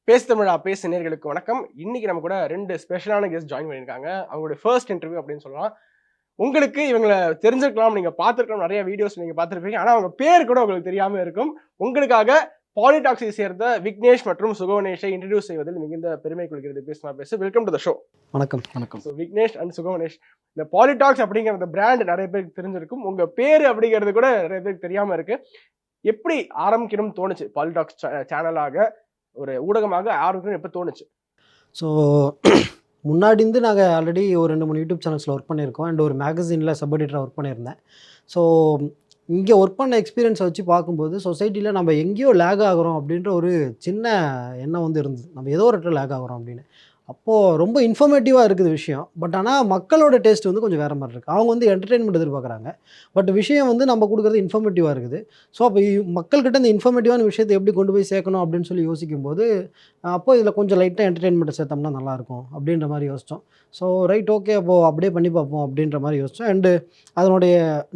பேசு தமிழா பேசு நேயர்களுக்கு வணக்கம். இன்னைக்கு நம்ம கூட 2 ஸ்பெஷலான கெஸ்ட் ஜாயின் பண்ணியிருக்காங்க. அவங்களுடைய ஃபர்ஸ்ட் இன்டர்வியூ அப்படின்னு சொல்லலாம். உங்களுக்கு இவங்கள தெரிஞ்சிருக்கலாம், நீங்க பார்த்திருக்கலாம், நிறைய வீடியோஸ் நீங்க பார்த்திருப்பீங்க. ஆனா அவங்க பேர் கூட உங்களுக்கு தெரியாம இருக்கும். உங்களுக்காக பாலிடாக்ஸை சேர்ந்த விக்னேஷ் மற்றும் சுகவனேஷை இன்ட்ரோடியூஸ் செய்வதில் மிகுந்த பெருமை கொள்கிறது. பேசுனா பேசு. Welcome to the show. வணக்கம். ஸோ விக்னேஷ் அண்ட் சுகவனேஷ், இந்த பாலிடாக்ஸ் அப்படிங்கிற அந்த பிராண்ட் நிறைய பேருக்கு தெரிஞ்சிருக்கும். உங்க பேரு அப்படிங்கிறது கூட நிறைய பேருக்கு தெரியாம இருக்கு. எப்படி ஆரம்பிக்கணும்னு தோணுச்சு? பாலிடாக்ஸ் சேனலாக ஒரு ஊடகமாக ஆரம்பிக்கணும்னு எப்போ தோணுச்சு? ஸோ முன்னாடி நாங்கள் ஆல்ரெடி ஒரு 2-3 யூடியூப் சேனல்ஸில் ஒர்க் பண்ணியிருக்கோம். அண்ட் ஒரு மேகசினில் சப் எடிட்டராக ஒர்க் பண்ணியிருந்தேன். ஸோ இங்கே ஒர்க் பண்ண எக்ஸ்பீரியன்ஸை வச்சு பார்க்கும்போது சொசைட்டியில் நம்ம எங்கேயோ லேக் ஆகிறோம் அப்படின்ற ஒரு சின்ன எண்ணம் வந்து இருந்தது. நம்ம ஏதோ ஒரு இடத்துல லேக் ஆகிறோம் அப்படின்னு. அப்போது ரொம்ப இன்ஃபர்மேட்டிவாக இருக்குது விஷயம். பட் ஆனால் மக்களோட டேஸ்ட் வந்து கொஞ்சம் வேறு மாதிரி இருக்குது. அவங்க வந்து என்டர்டெயின்மெண்ட் எதிர்பார்க்குறாங்க. பட் விஷயம் வந்து நம்ம கொடுக்குறது இன்ஃபர்மேட்டிவாக இருக்குது. ஸோ அப்போ மக்கள்கிட்ட இந்த இன்ஃபர்மேட்டிவான விஷயத்தை எப்படி கொண்டு போய் சேர்க்கணும் அப்படின்னு சொல்லி யோசிக்கும்போது, அப்போ இதில் கொஞ்சம் லைட்டாக என்டர்டெயின்மெண்ட்டை சேர்த்தோம்னா நல்லாயிருக்கும் அப்படின்ற மாதிரி யோசித்தோம். ஸோ ரைட், ஓகே, அப்போது அப்படியே பண்ணி பார்ப்போம் அப்படின்ற மாதிரி யோசித்தோம். அண்டு அதனுடைய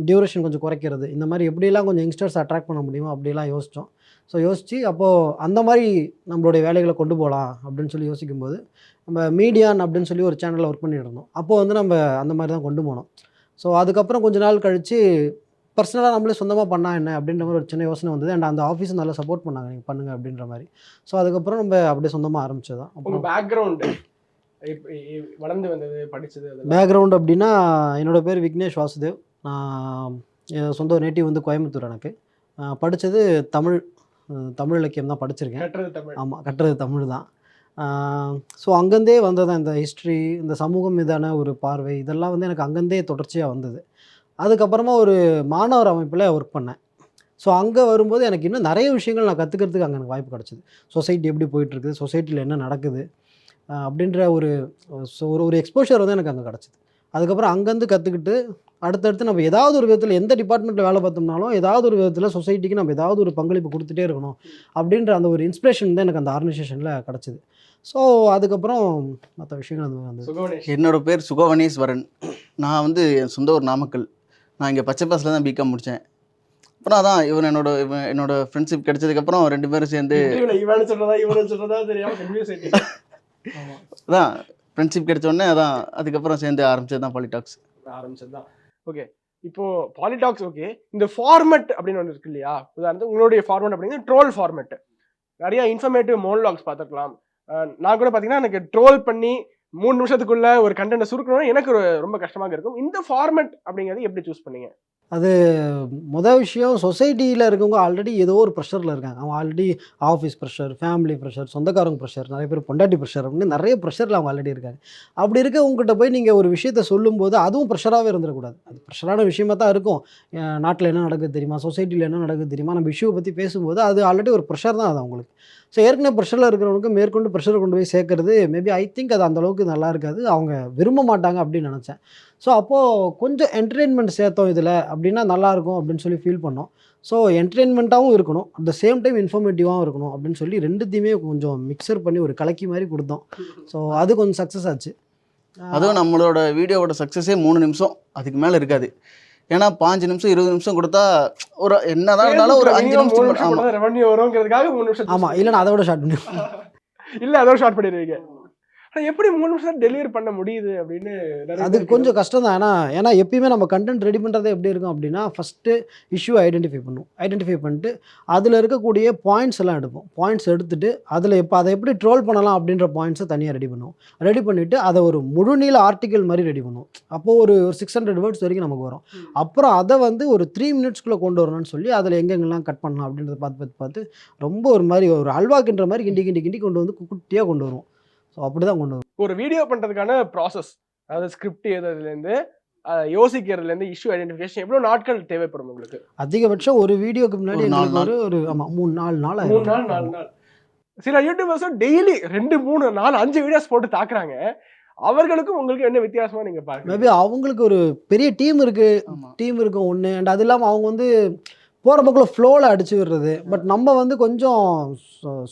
டியூரேஷன் கொஞ்சம் குறைக்கிறது, இந்த மாதிரி எப்படிலாம் கொஞ்சம் யங்ஸ்டர்ஸ் அட்ராக்ட் பண்ண முடியுமோ அப்படிலாம் யோசித்தோம். ஸோ யோசித்து அப்போது அந்த மாதிரி நம்மளுடைய வேலைகளை கொண்டு போகலாம் அப்படின்னு சொல்லி யோசிக்கும்போது, நம்ம மீடியான் அப்படின்னு சொல்லி ஒரு சேனலில் ஒர்க் பண்ணிட்டு இருந்தோம். அப்போது வந்து நம்ம அந்த மாதிரி தான் கொண்டு போனோம். ஸோ அதுக்கப்புறம் கொஞ்ச நாள் கழித்து பர்சனலாக நம்மளே சொந்தமாக பண்ணால் என்ன அப்படின்ற மாதிரி ஒரு சின்ன யோசனை வந்தது. அண்ட் அந்த ஆஃபீஸும் நல்லா சப்போர்ட் பண்ணாங்க, நீங்கள் பண்ணுங்கள் அப்படின்ற மாதிரி. ஸோ அதுக்கப்புறம் நம்ம அப்படியே சொந்தமாக ஆரம்பிச்சது தான். உங்கள் பேக்ரவுண்டு வளர்ந்து வந்தது, படித்தது? பேக்ரவுண்ட் அப்படின்னா, என்னோடய பேர் விக்னேஷ் வாசுதேவ். நான் என் சொந்த நேட்டிவ் வந்து கோயம்புத்தூர். எனக்கு படித்தது தமிழ் இலக்கியம் தான் படிச்சிருக்கேன். கட்டுறது தமிழ். ஆமாம், கட்டுறது தமிழ் தான். ஸோ அங்கேருந்தே வந்தது தான் இந்த ஹிஸ்ட்ரி, இந்த சமூகம் மீதான ஒரு பார்வை, இதெல்லாம் வந்து எனக்கு அங்கேருந்தே தொடர்ச்சியாக வந்தது. அதுக்கப்புறமா ஒரு மாணவர் அமைப்பில் ஒர்க் பண்ணேன். ஸோ அங்கே வரும்போது எனக்கு இன்னும் நிறைய விஷயங்கள் நான் கற்றுக்கிறதுக்கு அங்கே எனக்கு வாய்ப்பு கிடச்சிது. சொசைட்டி எப்படி போயிட்டுருக்குது, சொசைட்டியில் என்ன நடக்குது அப்படின்ற ஒரு ஒரு எக்ஸ்போஷர் வந்து எனக்கு அங்கே கிடச்சிது. அதுக்கப்புறம் அங்கேருந்து கற்றுக்கிட்டு அடுத்தடுத்து நம்ம ஏதாவது ஒரு விதத்தில் எந்த டிபார்ட்மெண்ட்டில் வேலை பார்த்தோம்னாலும் ஏதாவது ஒரு விதத்தில் சொசைட்டிக்கு நம்ம ஏதாவது ஒரு பங்களிப்பு கொடுத்துட்டே இருக்கணும் அப்படின்ற அந்த ஒரு இன்ஸ்பிரேஷன் தான் எனக்கு அந்த ஆர்கனைசேஷனில் கிடச்சிது. ஸோ அதுக்கப்புறம் மற்ற விஷயங்கள் அது வந்து. என்னோடய பேர் சுகவனேஸ்வரன். நான் வந்து என் சொந்த ஊர் நாமக்கல். நான் இங்கே பச்சை பாஸில் தான் பிகாம் முடித்தேன். அப்புறம் அதான் என்னோட ஃப்ரெண்ட்ஷிப் கிடைச்சதுக்கப்புறம் 2 பேரும் சேர்ந்து அதான் ஃப்ரெண்ட்ஷிப் கிடைச்சோடனே அதான் அதுக்கப்புறம் சேர்ந்து ஆரம்பிச்சது தான் பாலிடாக்ஸ். ஆரம்பிச்சது தான். ஓகே, இப்போ பாலிடாக்ஸ் ஓகே, இந்த ஃபார்மெட் அப்படின்னு ஒன்று இருக்கு இல்லையா? உதாரணத்துக்கு உங்களுடைய ஃபார்மெட் அப்படிங்கிறது ட்ரோல் ஃபார்மெட். நிறைய இன்ஃபர்மேட்டிவ் மோனோலாக்ஸ் பார்த்துக்கலாம். நான் கூட பார்த்தீங்கன்னா எனக்கு ட்ரோல் பண்ணி 3 நிமிஷத்துக்குள்ள ஒரு கண்டென்ட்டை சுருக்கணும்னா எனக்கு ரொம்ப கஷ்டமாக இருக்கும். இந்த ஃபார்மெட் அப்படிங்கிறது எப்படி சூஸ் பண்ணீங்க? அது மொதல் விஷயம், சொசைட்டியில் இருக்கவங்க ஆல்ரெடி ஏதோ ஒரு ப்ரெஷரில் இருக்காங்க. அவங்க already office pressure, family pressure, சொந்தக்காரங்க ப்ரெஷர், நிறைய பேர் பொண்டாட்டி ப்ரெஷர் அப்படின்னு நிறைய ப்ரெஷரில் அவங்க ஆல்ரெடி இருக்காங்க. அப்படி இருக்க உங்கள்கிட்ட போய் நீங்கள் ஒரு விஷயத்த சொல்லும்போது அதுவும் ப்ரெஷராகவே இருந்துடக்கூடாது. அது ப்ரெஷரான விஷயமாக தான் இருக்கும். நாட்டில் என்ன நடக்குது தெரியுமா, சொசைட்டியில் என்ன நடக்குது தெரியுமா, நம்ம இஷ்யூவை பற்றி பேசும்போது அது ஆல்ரெடி ஒரு ப்ரெஷர் தான் அது அவங்களுக்கு. ஸோ ஏற்கனவே ப்ரெஷரில் இருக்கிறவங்களுக்கு மேற்கொண்டு ப்ரெஷரை கொண்டு போய் சேர்க்கறது மேபி ஐ திங்க் அது அந்தளவுக்கு நல்லா இருக்காது, அவங்க விரும்ப மாட்டாங்க அப்படின்னு நினச்சேன். ஸோ அப்போது கொஞ்சம் என்டர்டெயின்மெண்ட் சேர்த்தோம் இதில் அப்படின்னா நல்லாயிருக்கும் அப்படின்னு சொல்லி ஃபீல் பண்ணோம். ஸோ என்டர்டெயின்மெண்ட்டாகவும் இருக்கணும், அட் த சேம் டைம் இன்ஃபர்மேட்டிவாகவும் இருக்கணும் அப்படின்னு சொல்லி 2த்தையுமே கொஞ்சம் மிக்சர் பண்ணி ஒரு கலக்கி மாதிரி கொடுத்தோம். ஸோ அது கொஞ்சம் சக்ஸஸ் ஆச்சு. அதுவும் நம்மளோட வீடியோவோட சக்ஸஸே 3 நிமிஷம், அதுக்கு மேலே இருக்காது. ஏன்னா 5 நிமிஷம் 20 நிமிஷம் கொடுத்தா ஒரு என்னதான் இருந்தாலும் ஒரு 5 நிமிஷம் ரெவென்யூ வரும்ங்கிறதுக்காக 3 நிமிஷம். ஆமாம், இல்லைன்னா அதை விட ஷார்ட் பண்ணி இல்லை அதோட ஷார்ட் பண்ணிடுவீங்க. எப்படி 3 நிமிஷம் டெலிவரி பண்ண முடியுது அப்படின்னு அது கொஞ்சம் கஷ்டம் தான். ஏன்னா எப்பயுமே நம்ம கண்டென்ட் ரெடி பண்ணுறதே எப்படி இருக்கும் அப்படின்னா, ஃபஸ்ட்டு இஷ்யூ ஐடென்டிஃபை பண்ணிட்டு அதில் இருக்கக்கூடிய பாயிண்ட்ஸ் எல்லாம் எடுப்போம். பாயிண்ட்ஸ் எடுத்துகிட்டு அதில் அதை எப்படி ட்ரோல் பண்ணலாம் அப்படின்ற பாயிண்ட்ஸை தனியாக ரெடி பண்ணுவோம். ரெடி பண்ணிவிட்டு அதை ஒரு முழுநீள ஆர்டிக்கல் மாதிரி ரெடி பண்ணுவோம். அப்போது ஒரு 600 வேர்ட்ஸ் வரைக்கும் நமக்கு வரும். அப்புறம் அதை வந்து ஒரு 3 மினிட்ஸ்க்குள்ளே கொண்டு வரணும்னு சொல்லி அதில் எங்கெங்கெல்லாம் கட் பண்ணலாம் அப்படின்றத பார்த்து ரொம்ப ஒரு மாதிரி ஒரு அல்வாக்குன்ற மாதிரி கிண்டி கொண்டு வந்து குட்டியாக கொண்டு வருவோம். ஸோ அப்படி தான் கொண்டு வரும். ஒரு வீடியோ பண்ணுறதுக்கான ப்ராசஸ், அதாவது ஸ்கிரிப்ட் எழுதுறதுலேருந்து யோசிக்கிறதுலேருந்து இஷ்யூ ஐடென்டிஃபிகேஷன் எவ்வளோ நாட்கள் தேவைப்படும் உங்களுக்கு? அதிகபட்சம் ஒரு வீடியோக்கு முன்னாடி ஒரு 3-4 நாள். சில யூடியூபர்ஸும் டெய்லி 2, 3, 4, 5 வீடியோஸ் போட்டு தாக்குறாங்க. அவர்களுக்கும் உங்களுக்கு என்ன வித்தியாசமா நீங்க பாருங்க? மேபி அவங்களுக்கு ஒரு பெரிய டீம் இருக்கும் ஒன்று. அண்ட் அது இல்லாமல் அவங்க வந்து போகிற பக்கம் ஃப்ளோவில் அடிச்சு விடுறது. பட் நம்ம வந்து கொஞ்சம்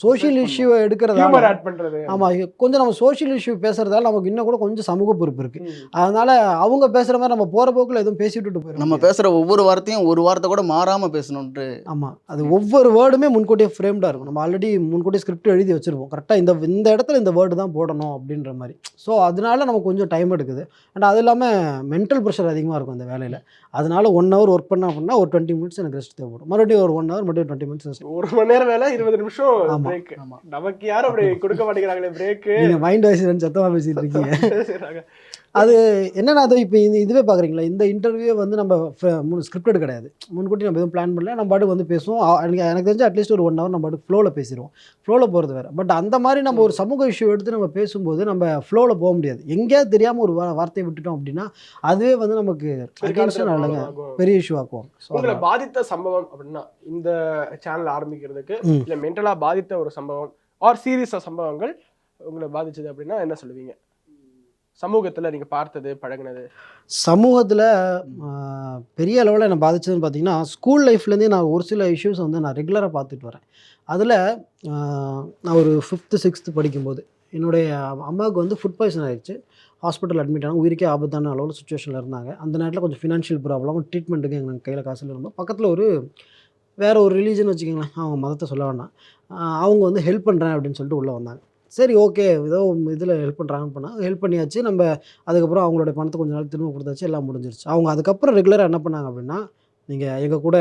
சோஷியல் இஷ்யூவை எடுக்கிறதால ஹியூமர் ஆட் பண்றது. ஆமாம், கொஞ்சம் நம்ம சோஷியல் இஷ்யூ பேசுகிறதால நமக்கு இன்னும் கூட கொஞ்சம் சமூக பொறுப்பு இருக்குது. அதனால் அவங்க பேசுகிற மாதிரி நம்ம போகிற போக்கில் எதுவும் பேசிவிட்டு போயிடும். நம்ம பேசுகிற ஒவ்வொரு வார்த்தையும் ஒரு வார்த்தை கூட மாறாமல் பேசணுன்ட்டு. ஆமாம், அது ஒவ்வொரு வேர்டுமே முன்கூட்டியே ஃப்ரேம்டாக இருக்கும். நம்ம ஆல்ரெடி முன்கூட்டியே ஸ்கிரிப்ட் எழுதி வச்சுருப்போம், கரெக்டாக இந்த இடத்துல இந்த வேர்டு தான் போடணும் அப்படின்ற மாதிரி. ஸோ அதனால நமக்கு கொஞ்சம் டைம் எடுக்குது. அண்ட் அது இல்லாமல் மென்டல் ப்ரெஷர் அதிகமாக இருக்கும் இந்த வேலையில். அதனால 1 hour ஒர்க் பண்ண அப்படின்னா ஒரு 20 minutes எனக்கு ரெஸ்ட் தேவைப்படும். மறுபடியும் ஒரு 1 hour, மறுபடியும் 20 minutes ரெஸ்ட். 1 மணி நேரம் வேலை 20 நிமிஷம் ஆமா. பிரேக். நமக்கு யாரும் அப்படி கொடுக்க மாட்டேங்கிறாங்களே பிரேக். நீங்கள் மைண்ட் வாய்ஸ் சத்தமாக பேசிட்டு இருக்கீங்க. அது என்னன்னா, அது இப்போ இதுவே பார்க்குறீங்களா, இந்த இன்டர்வியூ வந்து நம்ம ஸ்கிரிப்டட் கிடையாது. முன்கூட்டி நம்ம எதுவும் பிளான் பண்ணல, நம்ம பாட்டுக்கு வந்து பேசுவோம். எனக்கு தெரிஞ்சு அட்லீஸ்ட் ஒரு 1 hour நம்ம பாட்டுக்கு ஃப்ளோவில் பேசிடுவோம். ஃப்ளோவில் போகிறது வேறு. பட் அந்த மாதிரி நம்ம ஒரு சமூக இஷ்யூ எடுத்து நம்ம பேசும்போது நம்ம ஃப்ளோவில் போக முடியாது. எங்கேயாவது தெரியாமல் ஒரு வார்த்தையை விட்டுட்டோம் அப்படின்னா அதுவே வந்து நமக்கு பெரிய இஷ்யூ ஆக்குவோம். உங்களை பாதித்த சம்பவம் அப்படின்னா இந்த சேனல் ஆரம்பிக்கிறதுக்கு இல்லை மென்டலாக பாதித்த ஒரு சம்பவம் ஆர் சீரியஸாக சம்பவங்கள் உங்களை பாதிச்சது அப்படின்னா என்ன சொல்லுவீங்க? சமூகத்தில் நீங்கள் பார்த்தது பழகினது. சமூகத்தில் பெரிய அளவில் என்னை பாதிச்சதுன்னு பார்த்தீங்கன்னா, ஸ்கூல் லைஃப்லேருந்தே நான் ஒரு சில இஷ்யூஸ் வந்து நான் ரெகுலராக பார்த்துட்டு வரேன். அதில் நான் ஒரு 5th 6th படிக்கும்போது என்னுடைய அம்மாவுக்கு வந்து ஃபுட் பாய்சன் ஆகிடுச்சு. ஹாஸ்பிட்டல் அட்மிட் ஆனாங்க. உயிருக்கே ஆபத்தான அளவில் சுச்சுவேஷனில் இருந்தாங்க. அந்த நேரத்தில் கொஞ்சம் ஃபினான்ஷியல் ப்ராப்ளம், ட்ரீட்மெண்ட்டுக்கு எங்களுக்கு கையில் காசு இருக்கும்போது பக்கத்தில் வேறு ஒரு ரிலீஜன் வச்சுக்கோங்களேன், அவங்க மதத்தை சொல்ல வேண்டாம், அவங்க வந்து ஹெல்ப் பண்ணுறேன் அப்படின்னு சொல்லிட்டு உள்ளே வந்தாங்க. சரி, ஓகே, ஏதோ இதில் ஹெல்ப் பண்ணுறாங்கன்னு பண்ணால் ஹெல்ப் பண்ணியாச்சு. நம்ம அதுக்கப்புறம் அவங்களுடைய பணத்தை கொஞ்சம் நாள் திரும்ப கொடுத்தாச்சு, எல்லாம் முடிஞ்சிருச்சு. அவங்க அதுக்கப்புறம் ரெகுலராக என்ன பண்ணாங்க அப்படின்னா, நீங்கள் எங்கள் கூட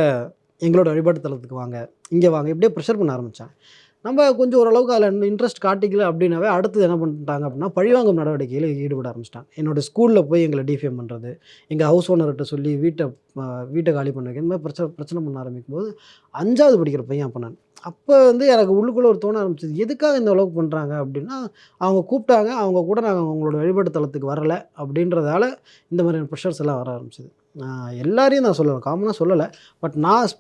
எங்களோட வழிபாட்டு தலத்துக்கு வாங்க, இங்கே வாங்க, இப்படியே ப்ரெஷர் பண்ண ஆரம்பித்தாங்க. நம்ம கொஞ்சம் ஓரளவுக்கு அதில் இன்ட்ரெஸ்ட் காட்டிக்கல அப்படின்னாவே அடுத்தது என்ன பண்ணிட்டாங்க அப்படின்னா, பழிவாங்கும் நடவடிக்கையில் ஈடுபட ஆரம்பிச்சிட்டாங்க. என்னோடய ஸ்கூலில் போய் எங்களை டிஃபேம் பண்ணுறது, எங்கள் ஹவுஸ் ஓனர்கிட்ட சொல்லி வீட்டை காலி பண்ண வைக்க, இந்த மாதிரி பிரச்சனை பண்ண ஆரம்பிக்கும்போது 5வது படிக்கிற பையன் அப்போ நான். அப்போ வந்து எனக்கு உள்ளுக்குள்ளே ஒரு தோண ஆரம்பிச்சது, எதுக்காக இந்த அளவுக்கு பண்ணுறாங்க அப்படின்னா, அவங்க கூப்பிட்டாங்க, அவங்க கூட நாங்கள் அவங்களோட வழிபாட்டு தலத்துக்கு வரலை அப்படின்றதால இந்த மாதிரியான ப்ரெஷர்ஸ் எல்லாம் வர ஆரம்பிச்சிது. எல்லாரையும் நான் சொல்லலை, காமனாக சொல்லலை. பட் நான்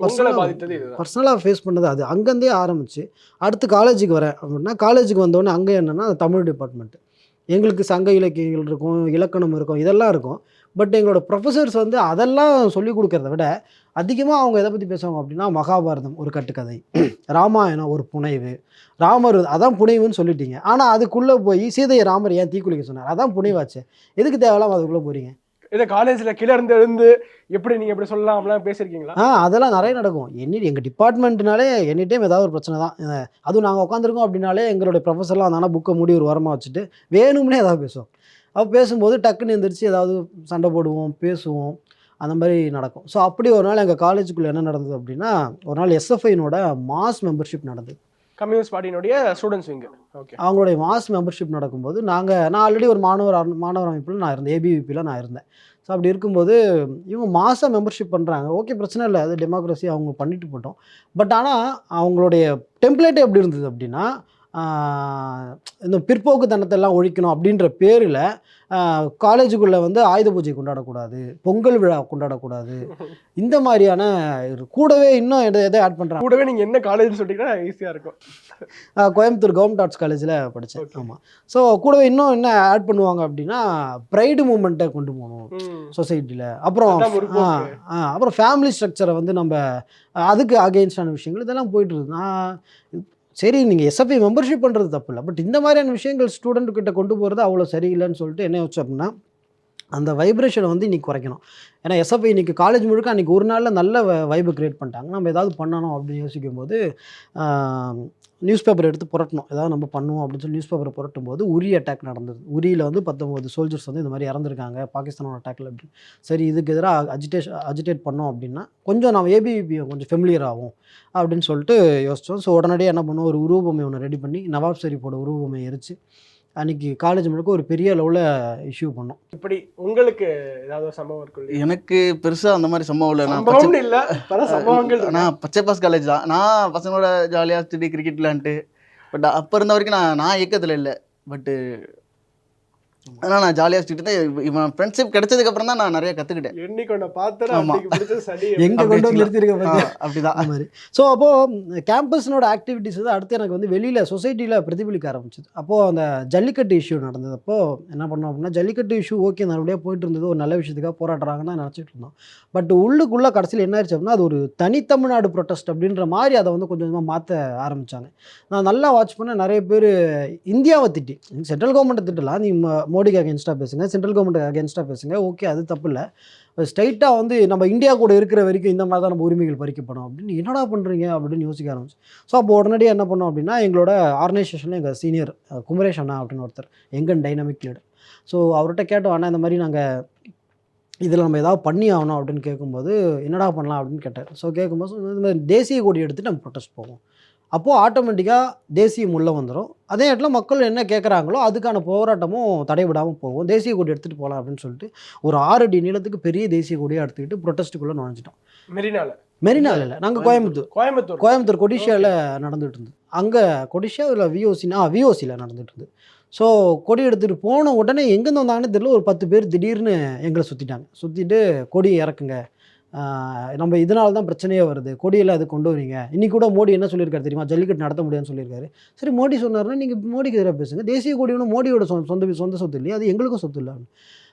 பர்சனலாக ஃபேஸ் பண்ணது அது அங்கேருந்தே ஆரம்பித்து அடுத்து காலேஜுக்கு வரேன் அப்படின்னா, காலேஜுக்கு வந்தோடனே அங்கே என்னென்னா தமிழ் டிபார்ட்மெண்ட்டு. எங்களுக்கு சங்க இலக்கியங்கள் இருக்கும், இலக்கணம் இருக்கும், இதெல்லாம் இருக்கும். பட் எங்களோட ப்ரொஃபஸர்ஸ் வந்து அதெல்லாம் சொல்லிக் கொடுக்கறத விட அதிகமாக அவங்க எதை பற்றி பேசுவாங்க அப்படின்னா, மகாபாரதம் ஒரு கட்டுக்கதை, ராமாயணம் ஒரு புனைவு, ராமர் அதான் புனைவுன்னு சொல்லிட்டீங்க. ஆனால் அதுக்குள்ளே போய் சீதையை ராமர் ஏன் தீக்குளிக்க சொன்னார், அதான் புனைவாச்சு, எதுக்கு தேவையில்லாமல் அதுக்குள்ளே போகிறீங்க? இதை காலேஜில் கீழே இருந்து எப்படி நீங்கள் எப்படி சொல்லலாம்லாம் பேசியிருக்கீங்களா? அதெல்லாம் நிறைய நடக்கும். எங்கள் டிபார்ட்மெண்ட்னாலே எனி டைம் ஏதாவது ஒரு பிரச்சனை தான். அதுவும் நாங்கள் உட்காந்துருக்கோம் அப்படின்னாலே எங்களுடைய ப்ரொஃபஸர்லாம் வந்தாங்கன்னா புக்கை மூடி ஒரு வாரமாக வச்சுட்டு வேணும்னே ஏதாவது பேசுவோம். அப்போ பேசும்போது டக்குன்னு எந்திரிச்சு ஏதாவது சண்டை போடுவோம், பேசுவோம், அந்த மாதிரி நடக்கும். ஸோ அப்படி ஒரு நாள் எங்கள் காலேஜுக்குள்ளே என்ன நடந்தது அப்படின்னா, ஒரு நாள் எஸ்எஃப்ஐனோட மாஸ் மெம்பர்ஷிப் நடந்தது. கம்யூனிஸ்ட் பார்ட்டியினுடைய ஸ்டூடெண்ட்ஸ் விங்கு. ஓகே. அவங்களுடைய மாஸ் மெம்பர்ஷிப் நடக்கும்போது நான் ஆல்ரெடி ஒரு மாணவர் அமைப்பில் நான் இருந்தேன், ஏபிவிபியில் நான் இருந்தேன். ஸோ அப்படி இருக்கும்போது இவங்க மாதம் மெம்பர்ஷிப் பண்ணுறாங்க. ஓகே, பிரச்சனை இல்லை, அது டெமோக்ரஸி, அவங்க பண்ணிட்டு போட்டோம். பட் ஆனால் அவங்களுடைய டெம்ப்ளேட்டே எப்படி இருந்தது அப்படின்னா, இந்த பிற்போக்குத்தனத்தெல்லாம் ஒழிக்கணும் அப்படின்ற பேரில் காலேஜுக்குள்ளே வந்து ஆயுத பூஜை கொண்டாடக்கூடாது, பொங்கல் விழா கொண்டாடக்கூடாது, இந்த மாதிரியான கூடவே இன்னும் எதை ஆட் பண்ணுறாங்க. கூடவே நீங்கள் என்ன காலேஜ்னு சொல்லிட்டீங்கன்னா ஈஸியாக இருக்கும். கோயம்புத்தூர் கவர்மெண்ட் ஆர்ட்ஸ் காலேஜில் படித்தேன். ஆமாம். ஸோ கூடவே இன்னும் என்ன ஆட் பண்ணுவாங்க அப்படின்னா, ப்ரைடு மூமெண்ட்டை கொண்டு போகணும் சொசைட்டியில். அப்புறம் ஃபேமிலி ஸ்ட்ரக்சரை வந்து நம்ம அதுக்கு அகெயின்ஸ்டான விஷயங்கள் இதெல்லாம் போயிட்டு இருக்கு. சரி, நீங்கள் எஸ்எஃப்ஐ மெம்பர்ஷிப் பண்ணுறது தப்பு இல்லை, பட் இந்த மாதிரியான விஷயங்கள் ஸ்டூடெண்ட்டுக்கிட்ட கொண்டு போகிறது அவ்வளோ சரியில்லைன்னு சொல்லிட்டு என்ன வச்சு அப்படின்னா, அந்த வைப்ரேஷனை வந்து இன்றைக்கி குறைக்கணும். ஏன்னா எஸ்எஃப்ஐ இன்றைக்கி காலேஜ் முழுக்க அன்றைக்கி ஒரு நாளில் நல்ல வைபை க்ரியேட் பண்ணிட்டாங்க. நம்ம ஏதாவது பண்ணணும் அப்படின்னு யோசிக்கும் போது நியூஸ் பேப்பர் எடுத்து புரட்டணும், ஏதாவது நம்ம பண்ணுவோம் அப்படின்னு சொல்லி நியூஸ் பேப்பரை புரட்டும் போது உரி அட்டாக் நடந்தது. உரியில் வந்து 19 சோல்ஜர்ஸ் வந்து இந்த மாதிரி இறந்துருக்காங்க பாகிஸ்தானோட அட்டாக்கில் அப்படின்னு. சரி, இதுக்கு எதிராக அஜிடேட் பண்ணோம் அப்படின்னா கொஞ்சம் நம்ம ஏபிவிபி கொஞ்சம் ஃபெமிலியர் ஆகும் அப்படின்னு சொல்லிட்டு யோசித்தோம். ஸோ உடனடியாக என்ன பண்ணோம், ஒரு உருவபொம்மை ஒன்று ரெடி பண்ணி நவாப் ஷெரீஃபோட உருவபொம்மை எரிச்சு அன்றைக்கி காலேஜ் முழுக்க ஒரு பெரிய லெவலில் இஷ்யூ பண்ணோம். இப்படி உங்களுக்கு ஏதாவது சம்பவம் இருக்கு? எனக்கு பெருசாக அந்த மாதிரி சம்பவம் இல்லை. நான் பச்சை பாஸ் காலேஜ் தான். நான் பசங்களோட ஜாலியாக சுற்றி கிரிக்கெட் விளாண்டுட்டு, பட் அப்போ இருந்த வரைக்கும் நான் இயக்கத்தில் இல்லை. பட்டு அதனால் நான் ஜாலியாக சுற்றிட்டு இருந்தேன். இவன் ஃப்ரெண்ட்ஷிப் கிடைச்சதுக்கப்புறம் தான் நான் நிறைய கற்றுக்கிட்டேன். என்னைக்கு பார்த்தா ஆமா. பிடிச்ச சளி எங்க கொண்டு வந்து நிறுத்திருக்க அப்படிதான். அந்த மாதிரி. ஸோ அப்போது கேம்பஸ்னோட ஆக்டிவிட்டீஸ் வந்து அடுத்து எனக்கு வந்து வெளியில் சொசைட்டியில் பிரதிபலிக்க ஆரம்பிச்சிது. அப்போது அந்த ஜல்லிக்கட்டு இஷ்யூ நடந்தது. அப்போது என்ன பண்ணோம் அப்படின்னா, ஜல்லிக்கட்டு இஷ்யூ ஓகே நல்லபடியாக போயிட்டு இருந்தது, ஒரு நல்ல விஷயத்துக்காக போராடுறாங்கன்னு தான் நினச்சிட்டு இருந்தோம். பட் உள்ளுக்குள்ளே கடைசியில் என்ன ஆயிடுச்சு அப்படின்னா, அது ஒரு தனித்தமிழ்நாடு ப்ரொட்டஸ்ட் அப்படின்ற மாதிரி அதை வந்து கொஞ்சம் கொஞ்சமாக மாற்ற ஆரம்பித்தாங்க. நான் நல்லா வாட்ச் பண்ண நிறைய பேர் இந்தியாவை திட்டி, சென்ட்ரல் கவர்மெண்ட்டை திட்டலாம், நீ மோடிக்கு அகேன்ஸ்டாக பேசுங்க, சென்ட்ரல் கவர்மெண்ட்டுக்கு அகேன்ஸ்டாக பேசுங்க, ஓகே அது தப்பு இல்லை. ஸ்ட்ரைட்டாக வந்து நம்ம இந்தியா கூட இருக்கிற வரைக்கும் இந்த மாதிரி தான் நம்ம உரிமைகள் பறிக்கப்படும் அப்படின்னு என்னடா பண்ணுறீங்க அப்படின்னு யோசிக்க ஆரம்பிச்சு. ஸோ அப்போ உடனடியாக என்ன பண்ணோம் அப்படின்னா, எங்களோட ஆர்கனைசேஷனில் எங்கள் சீனியர் குமரேஷ் அண்ணா அப்படின்னு ஒருத்தர், எங்கன் டைனமிக் லீடர். ஸோ அவர்கிட்ட கேட்டோம், அண்ணா இந்த மாதிரி நாங்கள் இதில் நம்ம ஏதாவது பண்ணி ஆகணும் அப்படின்னு கேட்கும்போது, என்னடா பண்ணலாம் அப்படின்னு கேட்டார். ஸோ கேட்கும்போது இந்த மாதிரி தேசிய கொடி எடுத்துகிட்டு நம்ம ப்ரொட்டஸ்ட் போவோம். அப்போது ஆட்டோமேட்டிக்காக தேசியம் உள்ளே வந்துடும். அதே இடத்துல மக்கள் என்ன கேட்குறாங்களோ அதுக்கான போராட்டமும் தடைவிடாமல் போகும். தேசிய கொடி எடுத்துகிட்டு போகலாம் அப்படின்னு சொல்லிட்டு ஒரு 6 அடி நீளத்துக்கு பெரிய தேசிய கொடியை எடுத்துக்கிட்டு ப்ரொட்டஸ்ட்டுக்குள்ளே நுழைஞ்சிட்டோம். மெரினால இல்லை, நாங்கள் கோயம்புத்தூர் கொடிஷியாவில் நடந்துகிட்டு இருந்தது. அங்கே கொடிஷியா இல்லை விஓசியில் நடந்துகிட்டு இருந்தது. ஸோ கொடி எடுத்துகிட்டு போன உடனே எங்கேருந்து வந்தாங்கன்னு தெரியல, ஒரு 10 பேர் திடீர்னு எங்களை சுற்றிட்டு கொடி இறக்குங்க, நம்ம இதனால தான் பிரச்சனையே வருது, கொடியில் அது கொண்டு வரீங்க. இன்றைக்கி கூட மோடி என்ன சொல்லியிருக்காரு தெரியுமா, ஜல்லிக்கட்டு நடத்த முடியாதுன்னு சொல்லியிருக்காரு. சரி மோடி சொன்னார்னா நீங்கள் மோடிக்கு எதிராக பேசுங்க, தேசிய கொடி ஒன்றும் மோடியோட சொந்த சொத்து இல்லையா, அது எங்களுக்கும் சொத்து இல்லை.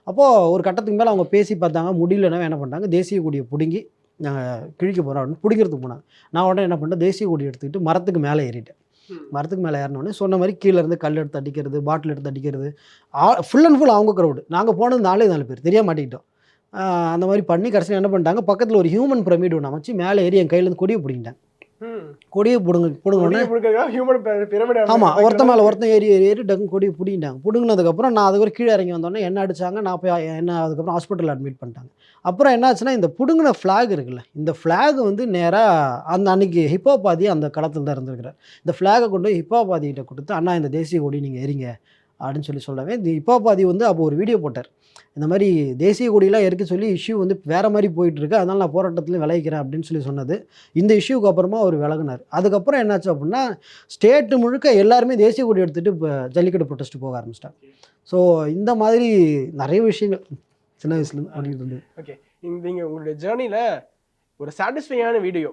அப்போது ஒரு கட்டத்துக்கு மேலே அவங்க பேசி பார்த்தாங்க, முடியலன்னா என்ன பண்ணிட்டாங்க, தேசிய கொடியை பிடுங்கி நாங்கள் கிழிக்க போகிறோம் அப்படின்னு பிடிக்கிறதுக்கு போனாங்க. நான் உடனே என்ன பண்ணிட்டேன், தேசிய கொடி எடுத்துக்கிட்டு மரத்துக்கு மேலே ஏறிட்டேன். மரத்துக்கு மேலே ஏறினோடனே சொன்ன மாதிரி கீழே இருந்து கல் எடுத்து அடிக்கிறது, பாட்டில் எடுத்து அடிக்கிறது, ஃபுல் அண்ட் ஃபுல் அவங்க க்ரௌடு. நாங்கள் போனது 4 பேர் தெரிய மாட்டிக்கிட்டோம். அந்த மாதிரி பண்ணி கடைசியில் என்ன பண்ணிட்டாங்க, பக்கத்தில் ஒரு ஹியூமன் பிரமிட் ஒன்று அமைச்சு மேலே ஏறி என் கையிலேருந்து கொடியை பிடிங்கிட்டாங்க. கொடியை பிடுங்கணுன்னே ஆமாம், ஒருத்த மேலே ஒருத்தன் ஏறி டக்கு கொடியை பிடிங்கிட்டாங்க. பிடுங்கினதுக்கப்புறம் நான் அதுக்கப்புறம் கீழே இறங்கி வந்தோடனே என்ன அடித்தாங்க, நான் போய் அதுக்கப்புறம் ஹாஸ்பிட்டலில் அட்மிட் பண்ணிட்டாங்க. அப்புறம் என்னாச்சுன்னா, இந்த பிடுங்கின ஃப்ளாக் இருக்குல்ல, இந்த ஃப்ளாக் வந்து நேராக அன்னைக்கு ஹிப்போபாதி அந்த களத்தில் தான் இருந்திருக்கிறார். இந்த ஃப்ளாகை கொண்டு போய் ஹிப்போபாதிகிட்ட கொடுத்து, அண்ணா இந்த தேசிய கொடி நீங்கள் எறிங்க அப்படின்னு சொல்லவே, இந்த ஹிப்போபாதி வந்து அப்போ ஒரு வீடியோ போட்டார், இந்த மாதிரி தேசிய கொடியெலாம் எரிக்க சொல்லி இஷ்யூ வந்து வேறு மாதிரி போயிட்டுருக்கு, அதனால் நான் போராட்டத்தில் விளைவிக்கிறேன் அப்படின்னு சொன்னது. இந்த இஷ்யூக்கு அப்புறமா அவர் விலகினார். அதுக்கப்புறம் என்னாச்சு அப்படின்னா, ஸ்டேட்டு முழுக்க எல்லாருமே தேசிய கொடி எடுத்துகிட்டு இப்போ ஜல்லிக்கட்டு ப்ரொட்டஸ்ட் போக ஆரம்பிச்சிட்டாங்க. ஸோ இந்த மாதிரி நிறைய விஷயங்கள் சின்ன வயசுலேருந்து பண்ணிட்டு இருந்தது. ஓகே, நீங்கள் உங்களுடைய ஜேர்னியில் ஒரு சாட்டிஸ்ஃபைங்கான வீடியோ,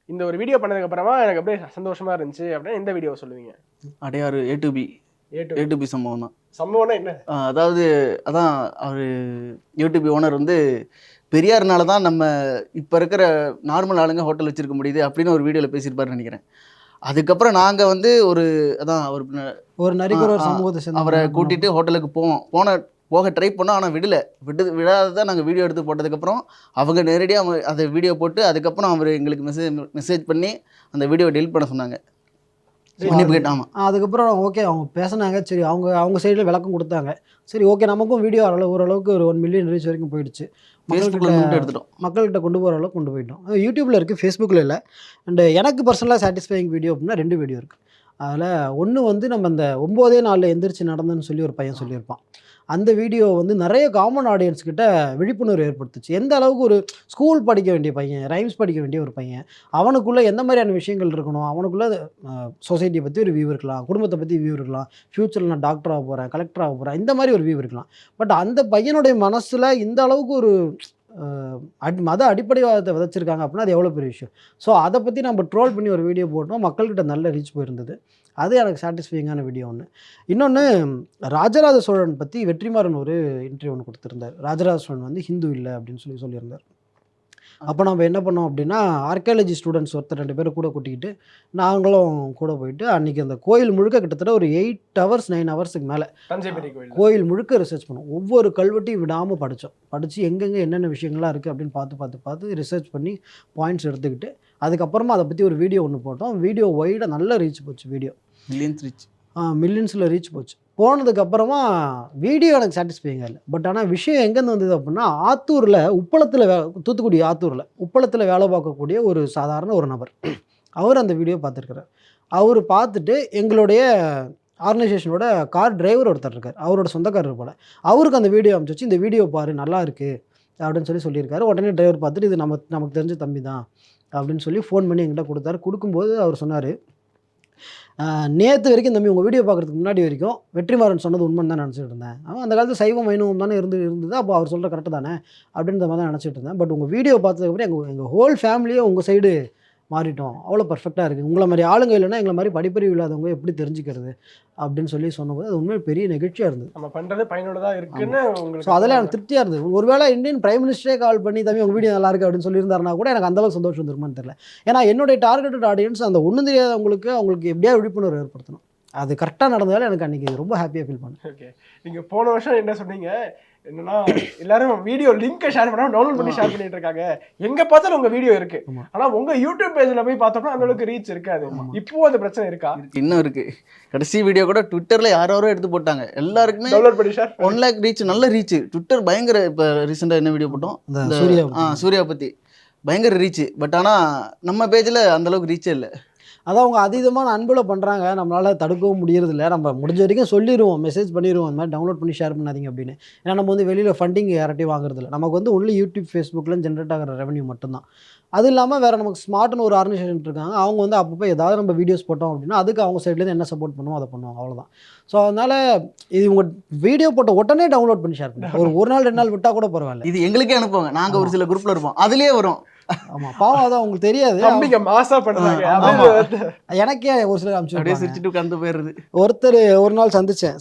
இந்த ஒரு வீடியோ பண்ணதுக்கப்புறமா எனக்கு அப்படியே சந்தோஷமாக இருந்துச்சு அப்படின்னா எந்த வீடியோ சொல்லுவீங்க? அடையாறு ஏ2பி சம்பவம் தான். சம்பவம்னா என்ன? அதாவது அதான் அவர் யூடியூப் ஓனர் வந்து பெரியார்னால தான் நம்ம இப்போ இருக்கிற நார்மல் ஆளுங்க ஹோட்டல் வச்சுருக்க முடியுது அப்படின்னு ஒரு வீடியோவில் பேசியிருப்பாருன்னு நினைக்கிறேன். அதுக்கப்புறம் நாங்கள் வந்து அதான் ஒரு நரிக்குறவர் சமூகத்தை அவரை கூட்டிகிட்டு ஹோட்டலுக்கு போக ட்ரை பண்ணோம். ஆனால் விடாததான் நாங்கள் வீடியோ எடுத்து போட்டதுக்கப்புறம் அவங்க நேரடியாக அதை வீடியோ போட்டு அதுக்கப்புறம் அவர் எங்களுக்கு மெசேஜ் பண்ணி அந்த வீடியோவை டெலிட் பண்ண சொன்னாங்க. ஆமாம், அதுக்கப்புறம் ஓகே அவங்க பேசினாங்க. சரி அவங்க சைடில் விளக்கம் கொடுத்தாங்க. சரி ஓகே, நமக்கும் வீடியோ ஓரளவுக்கு ஒரு 1 மில்லியன் ரீச் வரைக்கும் போயிடுச்சு. மக்கள்கிட்ட கொண்டு போகிற அளவுக்கு கொண்டு போயிட்டோம். யூடியூப்பில் இருக்குது, ஃபேஸ்புக்கில் இல்லை. அண்டு எனக்கு பர்சனலாக சாட்டிஸ்ஃபைங் வீடியோ அப்படின்னா 2 வீடியோ இருக்குது. அதில் ஒன்று வந்து நம்ம அந்த 9 நாளில் எந்திரிச்சு நடந்ததுன்னு சொல்லி ஒரு பையன் சொல்லியிருப்பான். அந்த வீடியோ வந்து நிறைய காமன் ஆடியன்ஸ்கிட்ட விழிப்புணர்வு ஏற்படுத்துச்சு. எந்த அளவுக்கு ஒரு ஸ்கூல் படிக்க வேண்டிய பையன், ரைம்ஸ் படிக்க வேண்டிய ஒரு பையன், அவனுக்குள்ளே எந்த மாதிரியான விஷயங்கள் இருக்கணும், அவனுக்குள்ளே சொசைட்டியை பற்றி ஒரு வியூ இருக்கலாம், குடும்பத்தை பற்றி வியூ இருக்கலாம், ஃப்யூச்சரில் நான் டாக்டர் ஆக போகிறேன், கலெக்டர் ஆக போகிறேன், இந்த மாதிரி ஒரு வியூ இருக்கலாம். பட் அந்த பையனுடைய மனசில் இந்த அளவுக்கு ஒரு மத அடிப்படைவாதத்தை விதைச்சிருக்காங்க அப்படின்னா அது எவ்வளோ பெரிய விஷயம். ஸோ அதை பற்றி நம்ம ட்ரோல் பண்ணி ஒரு வீடியோ போட்டோம், மக்கள்கிட்ட நல்ல ரீச் போயிருந்தது. அது எனக்கு சாட்டிஸ்ஃபைங்கான வீடியோ ஒன்று. இன்னொன்று, ராஜராஜ சோழன் பற்றி வெற்றிமாறன் ஒரு இன்டர்வியூ ஒன்று கொடுத்துருந்தார். ராஜராஜ சோழன் வந்து ஹிந்து இல்லை அப்படின்னு சொல்லியிருந்தார். அப்போ நம்ம என்ன பண்ணோம் அப்படின்னா, ஆர்கியாலஜி ஸ்டூடெண்ட்ஸ் 2 பேரை கூட கூட்டிக்கிட்டு நாங்களும் கூட போயிட்டு அன்றைக்கி அந்த கோயில் முழுக்க கிட்டத்தட்ட ஒரு 8 ஹவர்ஸ் 9 ஹவர்ஸுக்கு மேலே கோயில் முழுக்க ரிசர்ச் பண்ணோம். ஒவ்வொரு கல்வெட்டையும் விடாமல் படித்து எங்கெங்கே என்னென்ன விஷயங்கள்லாம் இருக்குது அப்படின்னு பார்த்து ரிசர்ச் பண்ணி பாயிண்ட்ஸ் எடுத்துக்கிட்டு அதுக்கப்புறமா அதை பற்றி ஒரு வீடியோ ஒன்று போட்டோம். வீடியோ வைடாக நல்ல ரீச் போச்சு. வீடியோ மில்லியன்ஸில் ரீச் போச்சு. போனதுக்கப்புறமா வீடியோ எனக்கு சாட்டிஸ்ஃபைங்காக இல்லை. பட் ஆனால் விஷயம் எங்கேருந்து வந்தது அப்படின்னா, தூத்துக்குடி ஆத்தூரில் உப்பளத்தில் வேலை பார்க்கக்கூடிய ஒரு சாதாரண ஒரு நபர், அவர் அந்த வீடியோ பார்த்துருக்கிறார். அவர் பார்த்துட்டு எங்களுடைய ஆர்கனைசேஷனோட கார் டிரைவர் ஒருத்தர் இருக்கார், அவரோட சொந்தக்காரர் போல், அவருக்கு அந்த வீடியோ அனுப்பிச்சு இந்த வீடியோ பாரு நல்லா இருக்குது அப்படின்னு சொல்லியிருக்காரு. உடனே டிரைவர் பார்த்துட்டு இது நமக்கு தெரிஞ்ச தம்பி தான் அப்படின்னு சொல்லி ஃபோன் பண்ணி எங்கிட்ட கொடுத்தாரு. கொடுக்கும்போது அவர் சொன்னார், நேற்று வரைக்கும் தம்பி உங்கள் வீடியோ பார்க்குறதுக்கு முன்னாடி வரைக்கும் வெற்றிமாறன் சொன்னது உண்மைன்னு தான் நினச்சிட்டு இருந்தேன். அவன் அந்த காலத்தில் சைவம் வைணவம் தானே இருந்தது. அப்போ அவர் சொல்கிற கரெக்டு தானே அப்படின்ற மாதிரி தான் நினச்சிட்டு இருந்தேன். பட் உங்கள் வீடியோ பார்த்ததுக்கப்புறம் எங்கள் ஹோல் ஃபேமிலியே உங்கள் சைடு மாறிட்டோம், அவ்வளோ பர்ஃபெக்டாக இருக்குது, உங்களை மாதிரி ஆளுங்க இல்லைன்னா எங்களை மாதிரி படிப்பறிவு இல்லாதவங்க எப்படி தெரிஞ்சுக்கிறது அப்படின்னு சொன்னபோது அது உண்மையாக பெரிய நிகழ்ச்சியாக இருந்தது. நம்ம பண்றது பயனுள்ளதாக இருக்குன்னு உங்களுக்கு. ஸோ அதெல்லாம் எனக்கு திருப்தியாக இருந்தது. ஒருவேளை இந்தியன் பிரைம் மினிஸ்டரே கால் பண்ணி தம்பி உங்கள் வீடியோ நல்லா இருக்குது அப்படின்னு சொல்லியிருந்தாருனா கூட எனக்கு அந்தளவுக்கு சந்தோஷம் வந்துருமான்னு தெரியல. ஏன்னா என்னுடைய டார்கெட்டட் ஆடியன்ஸ் அந்த ஒன்றும் அவங்களுக்கு எப்படியா விழிப்புணர்வு ஏற்படுத்தணும். அது கரெக்டாக நடந்ததால எனக்கு அன்றைக்கி ரொம்ப ஹாப்பியாக ஃபீல் பண்ணேன். ஓகே, நீங்கள் போன வருஷம் என்ன சொன்னீங்க, என்னன்னா எல்லாரும் வீடியோ லிங்கை ஷேர் பண்ணாம டவுன்லோட் பண்ணி ஷேர் பண்ணிட்டு இருக்காங்க, எங்க பார்த்தாலும் உங்க வீடியோ இருக்கு, ஆனா உங்க யூடியூப் பேஜ்ல போய் பார்த்தோம்னா அந்த அளவுக்கு ரீச் இருக்காது. இப்போ அந்த பிரச்சனை இருக்கா? இன்னும் இருக்கு. கடைசி வீடியோ கூட ட்விட்டர்ல யாரோ எடுத்து போட்டாங்க, எல்லாருக்குமே டவுன்லோட் பண்ணி ஷேர் 1 lakh ரீச், நல்ல ரீச். ட்விட்டர் பயங்கர. இப்போ ரீசெண்டாக என்ன வீடியோ போட்டோம், சூர்யா பத்தி பயங்கர ரீச். பட் ஆனா நம்ம பேஜ்ல அந்த அளவுக்கு ரீச்சே இல்லை. அதான் அவங்க அதீதமான அன்பில் பண்ணுறாங்க, நம்மளால் தடுக்கவும் முடியறதில்ல. நம்ம முடிஞ்ச வரைக்கும் சொல்லிடுவோம், மெசேஜ் பண்ணிடுவோம், இந்த மாதிரி டவுன்லோட் பண்ணி ஷேர் பண்ணாதீங்க அப்படின்னு. ஏன்னா நம்ம வந்து வெளியில் ஃபண்டிங் யார்ட்டையும் வாங்குறதில்ல. நமக்கு வந்து ஒன்லி யூடியூப் ஃபேஸ்புக்கில் ஜென்ரேட் ஆகிற ரெவன்யூ மட்டும்தான். அது இல்லாமல் வேறு நமக்கு ஸ்மார்ட்னு ஒரு ஆர்கனைசேஷன் இருக்காங்க, அவங்க வந்து அப்பப்போ ஏதாவது நம்ம வீடியோஸ் போட்டோம் அப்படின்னா அதுக்கு அவங்க சைட்லேருந்து என்ன சப்போர்ட் பண்ணுவோம் அதை பண்ணுவாங்க, அவ்வளோதான். ஸோ அதனால் இது உங்கள் வீடியோ போட்ட உடனே டவுன்லோட் பண்ணி ஷேர் பண்ணுவோம். ஒரு நாள் 2 நாள் விட்டால் கூட பரவாயில்ல. இது எங்களுக்கே அனுப்புவாங்க, நாங்கள் ஒரு சில குரூப்பில் இருப்போம், அதுலேயே வரும். ஆமா, பாவம், அதான் உங்களுக்கு தெரியாது. மாசா பண்ணுறாங்க. எனக்கே ஒரு சிலர் அப்படியே சிரிச்சுட்டு உட்காந்து போயிடுது. ஒருத்தர் ஒரு நாள்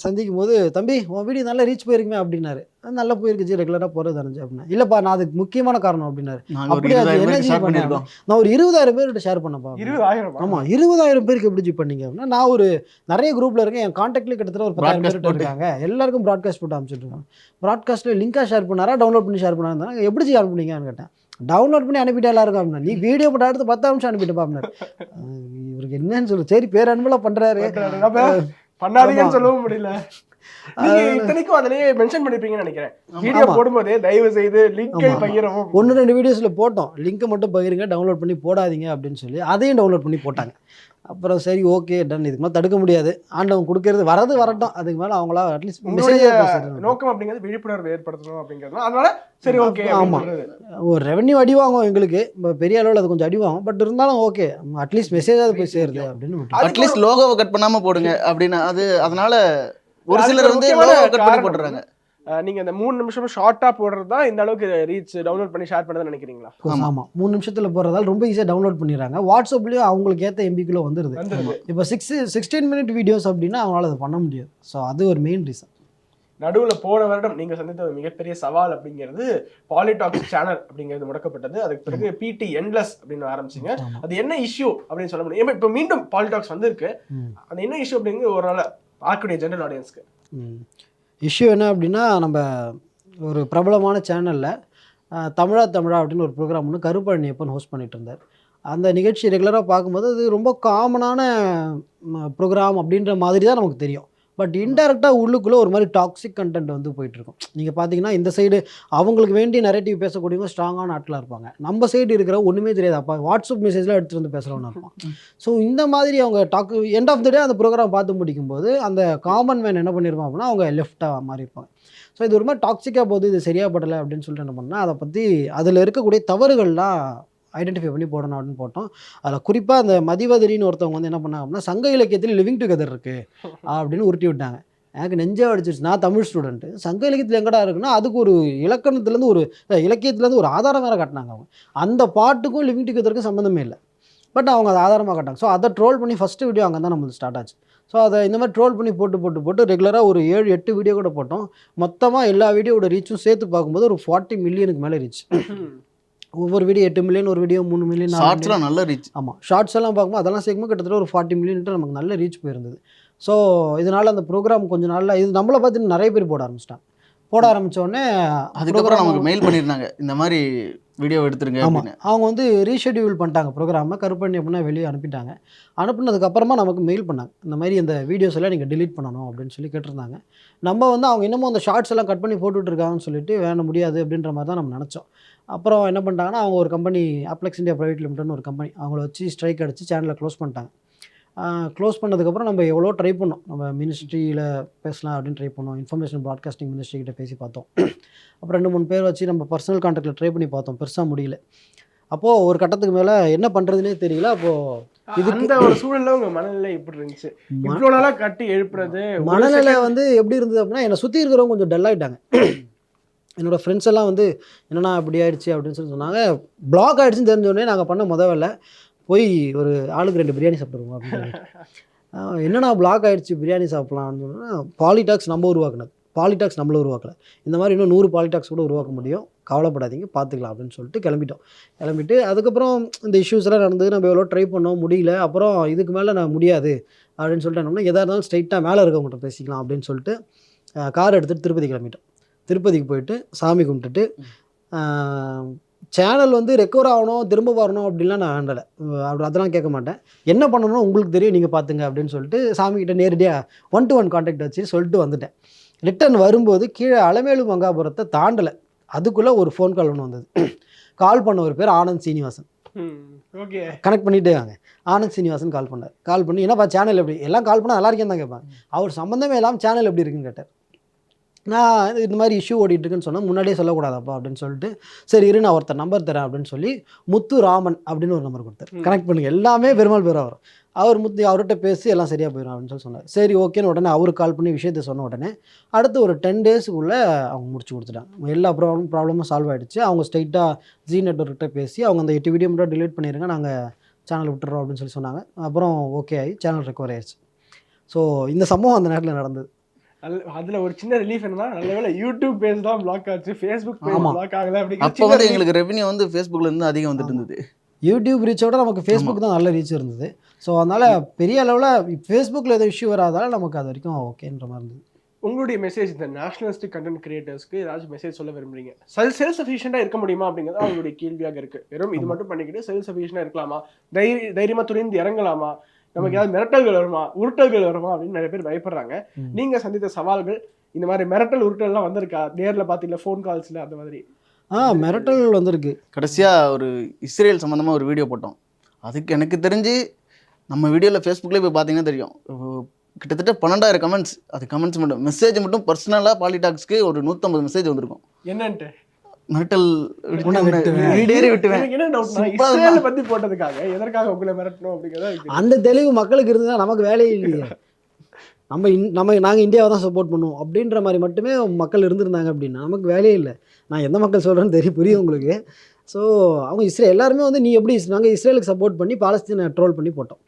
சந்திக்கும் போது, தம்பி உன் வீடியோ நல்லா ரீச் போயிருக்குமே அப்படின்னாரு. நல்லா போயிருக்குச்சு, ரெகுலராக போகிறது அறிஞ்சு அப்படின்னா. இல்லைப்பா நான் அதுக்கு முக்கியமான காரணம் அப்படின்னாரு. அப்படியே அது எனர்ஜி பண்ணேன். நான் ஒரு 20,000 பேர்கிட்ட ஷேர் பண்ணப்பா. 20,000? ஆமாம், 20,000 பேருக்கு எப்படி ஜி பண்ணீங்க அப்படின்னா, நான் ஒரு நிறைய குரூப்பில் இருக்கேன், என் கான்டாக்ட்லேயே கிட்டத்தட்ட ஒரு 10,000 பேர்கிட்ட இருக்காங்க, எல்லாருக்கும் ப்ராட்காஸ்ட் போட்டு அனுப்பிச்சுட்டு இருக்காங்க. ப்ராட்காஸ்ட்டில் லிங்காக ஷேர் பண்ணாரா டவுன்லோட் பண்ணி ஷேர் பண்ணாரு, எப்படி ஜி அனுப்புனீங்கன்னு கேட்டேன். டவுன்லோட் பண்ணி அனுப்பிட்டா எல்லாருக்கும் அப்படின்னா, நீ வீடியோ போட்டு அடுத்து 10 நிமிஷம் அனுப்பிட்டுப்பா அப்படின்னாரு. இவருக்கு என்னன்னு சொல்லு, சரி பேர் அனுப்பலாம் பண்ணுறாரு, பண்ணாதீங்கன்னு சொல்லவும் முடியல. நீங்க இத்தனைக்கும் அதிலேயே மென்ஷன் பண்ணிருப்பீங்கன்னு நினைக்கிறேன், வீடியோ போடும்போதே தயவு செய்து லிங்கை பகிரவும். 1-2 வீடியோஸ்ல போட்டோம், லிங்கை மட்டும் பகிருங்க, டவுன்லோட் பண்ணி போடாதீங்க அப்படின்னு சொல்லி அதையும் டவுன்லோட் பண்ணி போட்டாங்க. அப்புறம் சரி ஓகே டன், இதுக்கு மேலே தடுக்க முடியாது, ஆண்டவன் கொடுக்கறது வரட்டும், அதுக்கு மேலே அவங்களா அட்லீஸ்ட் நோக்கம் அப்படிங்கிறது விழிப்புணர்வு ஏற்படுத்தணும் அப்படிங்கிறது. அதனால சரி ஓகே. ஆமாம், ஒரு ரெவன்யூ அடி வாங்கும் எங்களுக்கு, பெரிய அளவில் அது கொஞ்சம் அடி வாங்கும், பட் இருந்தாலும் ஓகே அட்லீஸ்ட் மெசேஜாவது போய் சேருது அப்படின்னு. அட்லீஸ்ட் லோகோவை கட் பண்ணாமல் போடுங்க அப்படின்னு. அது அதனால ஒரு சிலர் வந்து போட்டுறாங்க. நீங்க இந்த 3 நிமிஷம் ஷார்ட்டா போடுறது தான் இந்த அளவுக்கு ரீச், டவுன்லோட் பண்ணி ஷேர் பண்ணதான் நினைக்கிறீங்களா? ஆமா, 3 நிமிஷத்துல போறதால ரொம்ப ஈஸியா டவுன்லோட் பண்ணிடுறாங்க. வாட்ஸ்அப்லயும் அவங்களுக்கு ஏத்த எம்பிக்குள்ள வந்துருது. இப்போ 16 மினிட் வீடியோஸ் அப்படின்னா அவங்களால அதை பண்ண முடியாது. ஸோ அது ஒரு மெயின் ரீசன். நடுவில் போன வருடம் நீங்க சந்தித்த ஒரு மிகப்பெரிய சவால் அப்படிங்கிறது பாலிடாக்ஸ் சேனல் அப்படிங்கிறது முடக்கப்பட்டது. அதுக்கு பிறகு பிடி என்லெஸ் அப்படின்னு ஆரம்பிச்சிங்க. அது என்ன இஷ்யூ அப்படின்னு சொல்ல முடியும்? இப்போ மீண்டும் பாலிடாக்ஸ் வந்திருக்கு, அது என்ன இஷ்யூ அப்படிங்கிறது ஒரு நாள் பார்க்கக்கூடிய ஜெனரல் ஆடியன்ஸ்க்கு இஷ்யூ என்ன அப்படின்னா, நம்ம ஒரு பிரபலமான சேனலில் தமிழா அப்படின்னு ஒரு ப்ரோக்ராம் ஒன்று கருப்பழனியப்பன் ஹோஸ்ட் பண்ணிகிட்டு இருந்தார். அந்த நிகழ்ச்சி ரெகுலராக பார்க்கும்போது அது ரொம்ப காமனான ப்ரோக்ராம் அப்படின்ற மாதிரி தான் நமக்கு தெரியும். பட் இன்டெரக்டாக உள்ளுக்குள்ளே ஒரு மாதிரி டாக்ஸிக் கண்டென்ட் வந்து போயிட்டுருக்கும். நீங்கள் பார்த்தீங்கன்னா இந்த சைடு அவங்களுக்கு வேண்டிய நரேட்டிவ் பேசக்கூடியவங்க ஸ்ட்ராங்கான ஆட்களாக இருப்பாங்க, நம்ம சைடு இருக்கிற ஒன்றுமே தெரியாது, அப்போ வாட்ஸ்அப் மெசேஜில் எடுத்துகிட்டு வந்து பேசுகிறவங்க இருப்பான். ஸோ இந்த மாதிரி அவங்க எண்ட் ஆஃப் த டே அந்த ப்ரோக்ராம் பார்த்து முடிக்கும்போது அந்த காமன் மேன் என்ன பண்ணியிருப்பான் அப்படின்னா அவங்க லெஃப்டாக மாறி இருப்பாங்க. ஸோ இது ஒரு மாதிரி டாக்ஸிக்காக போகுது, இது சரியாக படலை அப்படின்னு சொல்லிட்டு என்ன பண்ணால் அதை பற்றி அதில் இருக்கக்கூடிய தவறுகள்லாம் ஐடென்டிஃபை பண்ணி போடணும் அப்படின்னு போட்டோம். அதில் குறிப்பாக அந்த மதிவதரின்னு ஒருத்தவங்க வந்து என்ன பண்ணாங்க அப்படின்னா, சங்க இலக்கியத்தில் லிவிங் டுகெதர் இருக்குது அப்படின்னு உருட்டி விட்டாங்க. எனக்கு நெஞ்சே அடிச்சிருச்சு. நான் தமிழ் ஸ்டூடெண்ட்டு, சங்க இலக்கியத்தில் எங்கடா இருக்குன்னா அதுக்கு ஒரு இலக்கணத்துலேருந்து ஒரு இலக்கியத்துலேருந்து ஒரு ஆதாரம் வேறு காட்டினாங்க. அவங்க அந்த பாட்டுக்கும் லிவிங் டுகெதருக்கும் சம்மந்தமே இல்லை, பட் அவங்க அதை ஆதாரமாக காட்டாங்க. ஸோ அதை ட்ரோல் பண்ணி ஃபஸ்ட்டு வீடியோ அங்கே தான் நம்மளுக்கு ஸ்டார்ட் ஆச்சு. ஸோ அதை இந்த மாதிரி ட்ரோல் பண்ணி போட்டு ரெகுலராக ஒரு 7-8 வீடியோ கூட போட்டோம். மொத்தமாக எல்லா வீடியோட ரீச்சும் சேர்த்து பார்க்கும்போது ஒரு 40 மில்லியனுக்கு மேலே ரீச். ஒவ்வொரு வீடியோ 8 மில்லியன், ஒரு வீடியோ 3 மில்லியன், ஷார்ட்ஸ்லாம் நல்ல ரீச். ஆமாம், ஷார்ட்ஸ் எல்லாம் பார்க்கும்போது அதெல்லாம் சேர்க்கும்போது கிட்டத்தட்ட ஒரு 40 மில்லியன்ட்டு நமக்கு நல்ல ரீச் போயிருந்தது. ஸோ இதனால் அந்த ப்ரோக்ராம் கொஞ்சம் நாளில் இது நம்மளை பார்த்து நிறைய பேர் போட ஆரம்பித்தோடனே அதுக்கப்புறம் நமக்கு மெயில் பண்ணியிருந்தாங்க இந்த மாதிரி வீடியோ எடுத்துருங்க. ஆமாம், அவங்க வந்து ரீஷெடியூல் பண்ணிட்டாங்க ப்ரோக்ராமை, கருப்பண்ணி அப்படின்னா வெளியே அனுப்பிட்டாங்க. அனுப்புனதுக்கப்புறமா நமக்கு மெயில் பண்ணாங்க, இந்த மாதிரி இந்த வீடியோஸ் எல்லாம் நீங்கள் டிலீட் பண்ணணும் அப்படின்னு சொல்லி கேட்டிருந்தாங்க. நம்ம வந்து அவங்க இன்னமும் அந்த ஷார்ட்ஸ் எல்லாம் கட் பண்ணி போட்டுட்ருக்காங்கன்னு சொல்லிட்டு வேண முடியாது அப்படின்ற மாதிரி தான் நம்ம நினச்சோம். அப்புறம் என்ன பண்ணிட்டாங்கன்னா, அவங்க ஒரு கம்பெனி ஆப்ளெக்ஸ் இந்தியா ப்ரைவேட் லிமிடெட்னு ஒரு கம்பெனி, அவங்கள வச்சு ஸ்ட்ரைக் அடித்து சேனலை க்ளோஸ் பண்ணிட்டாங்க. க்ளோஸ் பண்ணதுக்கப்புறம் நம்ம எவ்வளோ ட்ரை பண்ணோம், நம்ம மினிஸ்ட்ரியில் பேசலாம் அப்படின்னு ட்ரை பண்ணோம், இன்ஃபர்மேஷன் ப்ராட்காஸ்டிங் மினிஸ்ட்ரிக்கிட்ட பேசி பார்த்தோம். அப்புறம் 2-3 பேர் வச்சு நம்ம பர்சனல் கான்டாக்டில் ட்ரை பண்ணி பார்த்தோம், பெருசாக முடியல. அப்போது ஒரு கட்டத்துக்கு மேலே என்ன பண்ணுறதுனே தெரியல. அப்போது அந்த ஒரு சூழல்ல உங்க மனநிலை எப்படி இருந்துச்சு? இவ்வளவு நாளா கட்டி எழுப்புறது மனநிலை வந்து எப்படி இருந்தது அப்படின்னா, என்னை சுற்றி இருக்கிறவங்க கொஞ்சம் டல் ஆகிட்டாங்க. என்னோடய ஃப்ரெண்ட்ஸ் எல்லாம் வந்து என்னண்ணா இப்படி ஆயிடுச்சு அப்படின்னு சொல்லி சொன்னாங்க. பிளாக் ஆகிடுச்சுன்னு தெரிஞ்சோடனே நாங்கள் பண்ண வேலை போய் ஒரு ஆளுக்கு 2 பிரியாணி சாப்பிடுவோம் அப்படின்னு. என்னண்ணா பிளாக் ஆகிடுச்சு பிரியாணி சாப்பிட்லான்னு சொன்னால், பாலிடாக்ஸ் நம்ம உருவாக்குனது, பாலிடாக்ஸ் நம்மள உருவாக்கல. இந்த மாதிரி இன்னும் 100 பாலிடாக்ஸ் கூட உருவாக்க முடியும், கவலைப்படாதீங்க பார்த்துக்கலாம் அப்படின்னு சொல்லிட்டு கிளம்பிட்டு அதுக்கப்புறம் இந்த இஷ்யூஸ் எல்லாம் நடந்தது. நம்ம எவ்வளோ ட்ரை பண்ணோம், முடியல. அப்புறம் இதுக்கு மேலே நான் முடியாது அப்படின்னு சொல்லிட்டு என்னன்னா, எதாக இருந்தாலும் ஸ்ட்ரைட்டாக மேலே இருக்கவங்கள்ட்ட பேசிக்கலாம் அப்படின்னு சொல்லிட்டு கார் எடுத்துகிட்டு திருப்பதி கிளம்பிட்டோம். திருப்பதிக்கு போயிட்டு சாமி கும்பிட்டுட்டு, சேனல் வந்து ரெக்கவர் ஆகணும் திரும்ப வரணும் அப்படின்லாம் நான் வேண்டலை. அதெல்லாம் கேட்க மாட்டேன். என்ன பண்ணணும் உங்களுக்கு தெரியும், நீங்கள் பார்த்துங்க அப்படின்னு சொல்லிட்டு சாமிக்கிட்ட நேரடியாக 1-to-1 கான்டாக்ட் வச்சு சொல்லிட்டு வந்துட்டேன். ரிட்டன் வரும்போது கீழே அலமேலு மங்காபுரத்தை தாண்டலை, அதுக்குள்ளே ஒரு ஃபோன் கால் ஒன்று வந்தது. கால் பண்ண ஒரு பேர் ஆனந்த் சீனிவாசன். ஓகே, கனெக்ட் பண்ணிட்டே வாங்க. ஆனந்த் சீனிவாசன் கால் பண்ணார். கால் பண்ணி என்னப்பா சேனல் எப்படி, எல்லாம் கால் பண்ணால் நல்லா இருக்கேன்னு தான் கேட்பாங்க. அவர் சம்மந்தமே இல்லாமல் சேனல் எப்படி இருக்குன்னு கேட்டார். நான் இந்த மாதிரி இஷ்யூ ஓடிட்டுருக்குன்னு சொன்னால் முன்னாடியே சொல்லக்கூடாதப்பா அப்படின்னு சொல்லிட்டு, சரி இரு நான் ஒருத்தர் நம்பர் தரேன் அப்படின்னு சொல்லி முத்துராமன் அப்படின்னு ஒரு நம்பர் கொடுத்தார். கனெக்ட் பண்ணுங்க, எல்லாமே பெருமாள் பேர் வரும். அவர்கிட்ட பேசி எல்லாம் சரியாக போயிடும் அப்படின்னு சொல்லி சொன்னார். சரி ஓகேன்னு உடனே அவருக்கு கால் பண்ணி விஷயத்த சொன்ன உடனே அடுத்து ஒரு 10 டேஸுக்குள்ளே அவங்க முடிச்சு கொடுத்துட்டாங்க. எல்லா ப்ராப்ளமும் சால்வ் ஆகிடுச்சு. அவங்க ஸ்ட்ரைட்டாக ஜி நெட்வொர்க்கிட்ட பேசி அவங்க அந்த 8 வீடியோ மட்டும் டிலீட் பண்ணிடுங்க, நாங்கள் சேனல் விட்டுறோம் அப்படின்னு சொல்லி சொன்னாங்க. அப்புறம் ஓகே ஆகி சேனல் ரெக்கவர் ஆயிடுச்சு. ஸோ இந்த சம்பவம் அந்த நேரத்தில் நடந்தது. அதுல ஒரு சின்ன ரிலீஃப் என்னன்னா, நல்லவேளை யூடியூப் பேஜ் தான் பிளாக் ஆச்சு, ஃபேஸ்புக் பேஜ் பிளாக் ஆகல. அப்போ வந்து எங்களுக்கு ரெவென்யூ வந்து ஃபேஸ்புக்ல இருந்து அதிகம் வந்துட்டு இருந்தது. யூடியூப் ரீச்சோட நமக்கு ஃபேஸ்புக் தான் நல்ல ரீச் இருந்தது. ஸோ அதனால் பெரிய அளவில் ஃபேஸ்புக்கில் எதுவும் இஷ்யூ வராதால நமக்கு அது வரைக்கும் ஓகேன்ற மாதிரி இருந்தது. உங்களுடைய மெசேஜ் இந்த நேஷனலிஸ்டிக் கண்டென்ட் கிரியேட்டர்ஸ்க்கு ஏதாச்சும் மெசேஜ் சொல்ல விரும்புறீங்க? செல்ஃப் சஃபிஷியண்டாக இருக்க முடியுமா அப்படிங்கிறது அவங்களுடைய கேள்வியாக இருக்கு. வெறும் இது மட்டும் பண்ணிக்கிட்டு செல்ஃப் சஃபிஷியண்டாக இருக்கலாமா, தைரியமாக துணிந்து இறங்கலாமா, நமக்கு ஏதாவது மிரட்டல்கள் வருமா, உருட்டல்கள் வருமா அப்படின்னு நிறைய பேர் பயப்படுறாங்க. நீங்க சந்தித்த சவால்கள், இந்த மாதிரி மிரட்டல் உருட்டல்லாம் வந்திருக்கா? நேரில் பார்த்தீங்களா, ஃபோன் கால்ஸில் அந்த மாதிரி? மிரட்டல் வந்திருக்கு. கடைசியாக ஒரு இஸ்ரேல் சம்மந்தமாக ஒரு வீடியோ போட்டோம். அதுக்கு எனக்கு தெரிஞ்சு நம்ம வீடியோவில் ஃபேஸ்புக்லேயே போய் பார்த்தீங்கன்னா தெரியும், கிட்டத்தட்ட 12,000 கமெண்ட்ஸ். அது கமெண்ட்ஸ் மட்டும், மெசேஜ் மட்டும் பர்சனலாக பாலிடாக்ஸ்க்கு ஒரு 150 மெசேஜ் வந்திருக்கும். என்னன்ட்டு மிரட்டல் பத்தி போட்டதுக்காக எதற்காக உங்களை மிரட்டணும் அப்படிங்கிறத அந்த தெளிவு மக்களுக்கு இருந்தால் நமக்கு வேலையே இல்லையா? நாங்கள் இந்தியாவை தான் சப்போர்ட் பண்ணுவோம் அப்படின்ற மாதிரி மட்டுமே மக்கள் இருந்திருந்தாங்க அப்படின்னா நமக்கு வேலையே இல்லை. நான் எந்த மக்கள் சொல்கிறேன்னு புரியும் உங்களுக்கு. ஸோ அவங்க எல்லாருமே வந்து நீ எப்படி, நாங்கள் இஸ்ரேலுக்கு சப்போர்ட் பண்ணி பாலஸ்தீனை ட்ரோல் பண்ணி போட்டோம்.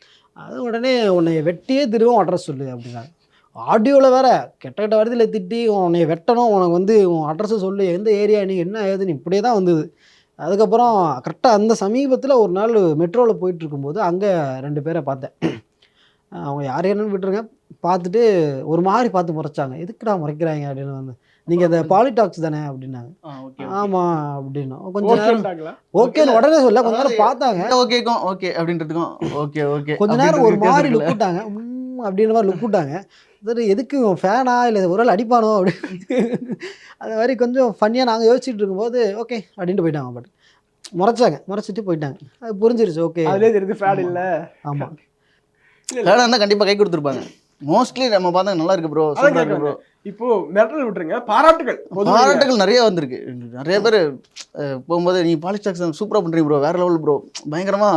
அது உடனே உன்னை வெட்டியே திருவோம் அட்ரஸ் சொல்லு அப்படின்னாங்க. ஆடியோவில் வேறு கெட்ட வார்த்தையில் திட்டி உன்னை வெட்டணும், உனக்கு வந்து உன் அட்ரஸை சொல்லு, எந்த ஏரியா, நீ என்ன ஏதுன்னு இப்படியே தான் வந்தது. அதுக்கப்புறம் கரெக்டாக அந்த சமீபத்தில் ஒரு நாள் மெட்ரோவில் போயிட்டுருக்கும்போது அங்கே 2 பேரை பார்த்தேன். அவங்க யார் என்னன்னு விட்டுருங்க, பார்த்துட்டு ஒரு மாதிரி பார்த்து முறைச்சாங்க. எதுக்குடா முறைக்கிறாங்க அப்படின்னு. வந்து நீங்கள் இந்த பாலிடாக்ஸ் தானே அப்படின்னாங்க. ஆமாம் அப்படின்னா கொஞ்சம் நேரம் ஓகேன்னு உடனே சொல்ல, கொஞ்ச நேரம் பார்த்தாங்க. ஓகே அப்படின்றதுக்கும் ஓகே கொஞ்ச நேரம் ஒரு மாதிரி லுக் விட்டாங்க, அப்படின்ற மாதிரி லுக் விட்டாங்க. எதுக்கு ஃபேனா இல்லை ஒரு வேளை அடிப்பானோ அப்படின்னு அது மாதிரி கொஞ்சம் ஃபன்னியாக நாங்கள் யோசிச்சுட்டு இருக்கும்போது ஓகே அப்படின்ட்டு போயிட்டாங்க. பட் முறைச்சிட்டு போயிட்டாங்க. அது புரிஞ்சிருச்சு. ஓகே அதுலேயே தெரியுது ஃபேன் இல்லை. ஆமாம், ஃபேனாக இருந்தால் கண்டிப்பாக கை கொடுத்துருப்பாங்க. மோஸ்ட்லி நம்ம பார்த்தா நல்லா இருக்கு ப்ரோ, சூப்பராக இருக்கு ப்ரோ. இப்போ மிரட்டல் விட்டுருங்க, பாராட்டுகள் நிறைய வந்திருக்கு. நிறைய பேர் போகும்போது நீ பாலிடாக்ஸ் சூப்பராக பண்ணுறீங்க ப்ரோ, வேற லெவல் ப்ரோ, பயங்கரமா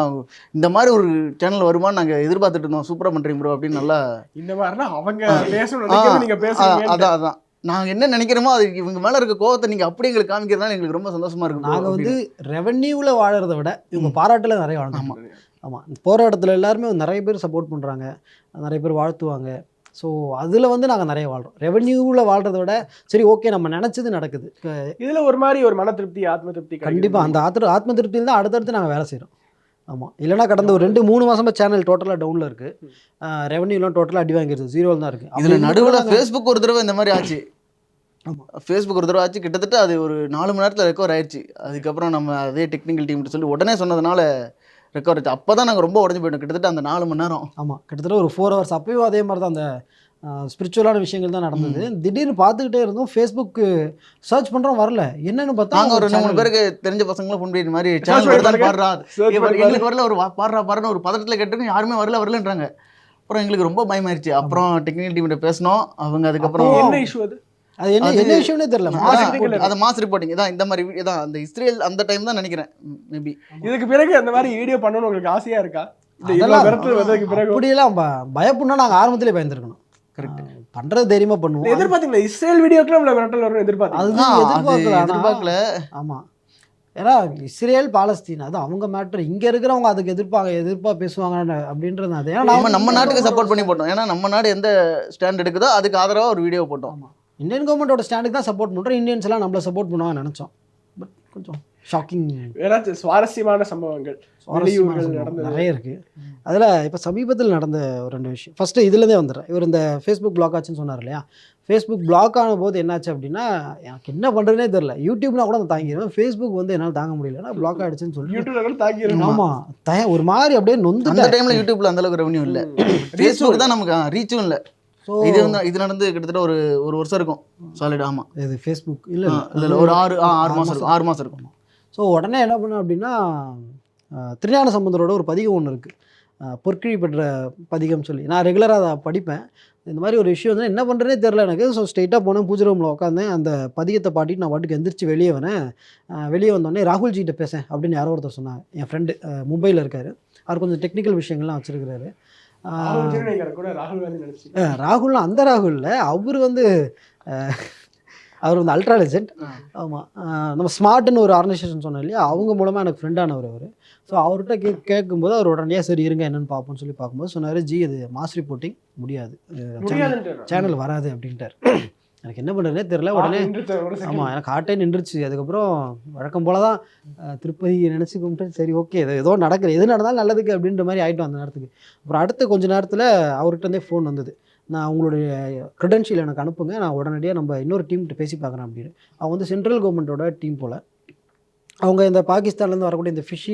இந்த மாதிரி ஒரு சேனல் வருமானு நாங்கள் எதிர்பார்த்துட்டு இருந்தோம், சூப்பராக பண்ணுறீங்க ப்ரோ அப்படின்னு. நல்லா இந்த மாதிரினா அவங்க பேசணும், நீங்க பேசுறீங்க. அதான் நாங்கள் என்ன நினைக்கிறோமோ அது இவங்க மேலே இருக்க கோவத்தை நீங்கள் அப்படி எங்களுக்கு காமிக்கிறதுனால எங்களுக்கு ரொம்ப சந்தோஷமா இருக்கு. நாங்கள் வந்து ரெவன்யூவில் வாழறதை விட இவங்க பாராட்டில் நிறைய வாழணும். ஆமாம், போகிற இடத்துல எல்லாருமே நிறைய பேர் சப்போர்ட் பண்ணுறாங்க, நிறைய பேர் வாழ்த்துவாங்க. ஸோ அதில் வந்து நாங்கள் நிறைய வாழ்கிறோம். ரெவன்யூவில் வாழ்கிறத விட சரி ஓகே நம்ம நினச்சது நடக்குது. இதில் ஒரு மாதிரி ஒரு மன திருப்தி, ஆத்ம திருப்தி. கண்டிப்பாக அந்த ஆத்ம திருப்தியில் தான் அடுத்தடுத்து நாங்கள் வேலை செய்கிறோம். ஆமாம், இல்லைனா கடந்த ஒரு 2-3 மாதமாக சேனல் டோட்டலாக டவுனில் இருக்குது. ரெவன்யூலாம் டோட்டலாக அடி வாங்கிடுது, 0 தான் இருக்குது. இதில் நடுவில் ஃபேஸ்புக் ஒரு தடவை இந்த மாதிரி ஆச்சு. ஃபேஸ்புக் ஒரு தடவை ஆச்சு, கிட்டத்தட்ட அது ஒரு 4 மணி நேரத்தில் ரெக்கவர் ஆயிடுச்சு. அதுக்கப்புறம் நம்ம அதே டெக்னிக்கல் டீம்கிட்ட சொல்லி உடனே சொன்னதுனால ரெக்கவர் ஆச்சு. அப்போ தான் நாங்கள் ரொம்ப உடஞ்சி போயிட்டோம், கிட்டத்தட்ட அந்த 4 மணி நேரம். ஆமாம், கிட்டத்தட்ட ஒரு 4 ஹவர்ஸ். அப்பயும் அதே மாதிரி தான் அந்த ஸ்பிரிச்சுவலான விஷயங்கள் தான் நடந்தது. திடீர்னு பார்த்துக்கிட்டே இருந்தோம், ஃபேஸ்புக் சர்ச் பண்ணுறோம், வரல. என்னன்னு பார்த்தா நாங்கள் ஒரு 2-3 பேருக்கு தெரிஞ்ச பசங்களும் ஃபோன் பண்ணி மாதிரி சேனல் வருதான்னு பாடுறா, எங்களுக்கு வரல, ஒரு பாடுறா ஒரு பதட்டத்தில் கேட்டு யாருமே வரலன்றாங்க. அப்புறம் எங்களுக்கு ரொம்ப பயமாயிருச்சு. அப்புறம் டெக்னிக்கல் டீம்கிட்ட பேசினோம். அவங்க அதுக்கப்புறம் என்ன இஷ்யூ அது என்ன விஷயம்னே தெரியல. அது மாஸ் ரிப்போர்ட்டிங் தான். இந்த மாதிரி வீடியோ தான் அந்த இஸ்ரேல் அந்த டைம் தான் நினைக்கிறேன் மேபி. இதுக்கு பிறகு அந்த மாதிரி வீடியோ பண்ணணும்னு உங்களுக்கு ஆசையா இருக்கா? அதெல்லாம் மிரட்டல் வந்ததுக்கு பிறகு அப்படியெல்லாம் பயப்படணும். நாங்கள் ஆரம்பத்திலே பயந்துருக்கணும். கரெக்ட். பண்றது தைரியமா பண்ணுவோம். எதிர்பார்த்தீங்களா இஸ்ரேல் வீடியோக்குள்ள நம்மள மிரட்டல் வரும் எதிர்பார்த்தீங்க? அது எதிர்பார்க்கல. ஆமா, ஏன்னா இஸ்ரேல் பாலஸ்தீன் அது அவங்க மேட்டர். இங்க இருக்கிறவங்க அதுக்கு எதிர்ப்பா பேசுவாங்க அப்படின்றது அது. ஏன்னா நம்ம நாட்டுக்கு சப்போர்ட் பண்ணி போட்டோம். ஏன்னா நம்ம நாடு எந்த ஸ்டாண்ட் எடுக்குதோ அதுக்கு ஆதரவா ஒரு வீடியோ போட்டோம். இந்தியன் கவர்மெண்டோட ஸ்டாண்டுக்கு தான் சப்போர்ட் பண்றோம். இந்தியன்ஸ் எல்லாம் நம்மள சப்போர்ட் பண்ணுவாங்க நினைச்சோம். பட் கொஞ்சம் ஷாக்கிங். ஏதாச்சும் சுவாரஸ்யமான சம்பவங்கள் வெளியூர்கள் நடந்தது நிறைய இருக்கு. அதில் இப்போ சமீபத்தில் நடந்த ஒரு 2 விஷயம். ஃபஸ்ட்டு இதுலேருந்தே வந்துடுறேன். இவர் இந்த ஃபேஸ்புக் பிளாக் ஆச்சுன்னு சொன்னார் இல்லையா? ஃபேஸ்புக் பிளாக் ஆன போது என்னாச்சு அப்படின்னா, எனக்கு என்ன பண்ணுறதுனே தெரில. யூடியூப்னா கூட நான் தாங்கிடுவேன், ஃபேஸ்புக் வந்து என்னால் தாங்க முடியல, பிளாக் ஆகிடுச்சுன்னு சொல்லி யூடியூப்ல கூட தாக்கிடுவோம். ஆமாம், ஒரு மாதிரி அப்படியே நொந்து. அந்த டைமில் யூடியூப்ல அந்த அளவுக்கு ரெவன்யூ இல்லை, ஃபேஸ்புக் தான் நமக்கு ரீச்சும் இல்லை. ஸோ இது நடந்து கிட்டத்தட்ட ஒரு வருஷம் இருக்கும் சாலிட். ஆமாம், இது ஃபேஸ்புக் இல்லை ஒரு 6 மாதம் இருக்கும். ஸோ உடனே என்ன பண்ணேன் அப்படின்னா, திருஞான சம்பந்தரோட ஒரு பதிகம் ஒன்று இருக்குது, பொற்கிழி பெற்ற பதிகம் சொல்லி. நான் ரெகுலராக அதை படிப்பேன். இந்த மாதிரி ஒரு விஷயம் வந்து என்ன பண்ணுறதே தெரில எனக்கு. ஸோ ஸ்ட்ரெயிட்டாக போனேன், பூஜை ரூமில் உட்காந்தேன், அந்த பதிகத்தை பாட்டிட்டு நான் பாட்டுக்கு எந்திரிச்சு வெளியே வரேன். வெளியே வந்தோடனே ராகுல்ஜிகிட்ட பேசேன் அப்படின்னு யாரோ ஒருத்தர் சொன்னாங்க. என் ஃப்ரெண்டு மும்பையில் இருக்கார், அவர் கொஞ்சம் டெக்னிக்கல் விஷயங்கள்லாம் வச்சுருக்கிறாரு. ராகுல்லாம் அந்த ராகுல் இல்லை, அவர் வந்து அல்ட்ரா லெஜெண்ட். ஆமாம், நம்ம ஸ்மார்ட்னு ஒரு ஆர்கனைசேஷன் சொன்னோம் இல்லையா, அவங்க மூலமாக எனக்கு ஃப்ரெண்டானவர் அவர். ஸோ அவர்கிட்ட கேட்கும்போது அவர் உடனே சரி இருங்க என்னென்னு பார்ப்போம்னு சொல்லி பார்க்கும்போது சொன்னார், ஜி இது மாஸ் ரிப்போர்ட்டிங் முடியாது, சேனல் வராது அப்படின்ட்டார். எனக்கு என்ன பண்ணுறதுனே தெரில. உடனே ஆமாம், எனக்கு ஹார்ட்டே நின்றுச்சு. அதுக்கப்புறம் வழக்கம் போல தான் திருப்பதி நினச்சி கும்பிட்டு சரி ஓகே ஏதோ நடக்குது, எது நடந்தாலும் நல்லதுக்கு அப்படின்ற மாதிரி ஆகிட்டோம் அந்த நேரத்துக்கு. அப்புறம் அடுத்த கொஞ்சம் நேரத்தில் அவர்கிட்டருந்தே ஃபோன் வந்தது, நான் உங்களுடைய க்ரெடென்ஷியல் எனக்கு அனுப்புங்க, நான் உடனடியாக நம்ம இன்னொரு டீம்கிட்ட பேசி பார்க்குறேன் அப்படின்னு. அவங்க வந்து சென்ட்ரல் கவர்மெண்ட்டோட டீம் போல். அவங்க இந்த பாகிஸ்தான்லேருந்து வரக்கூடிய இந்த ஃபிஷி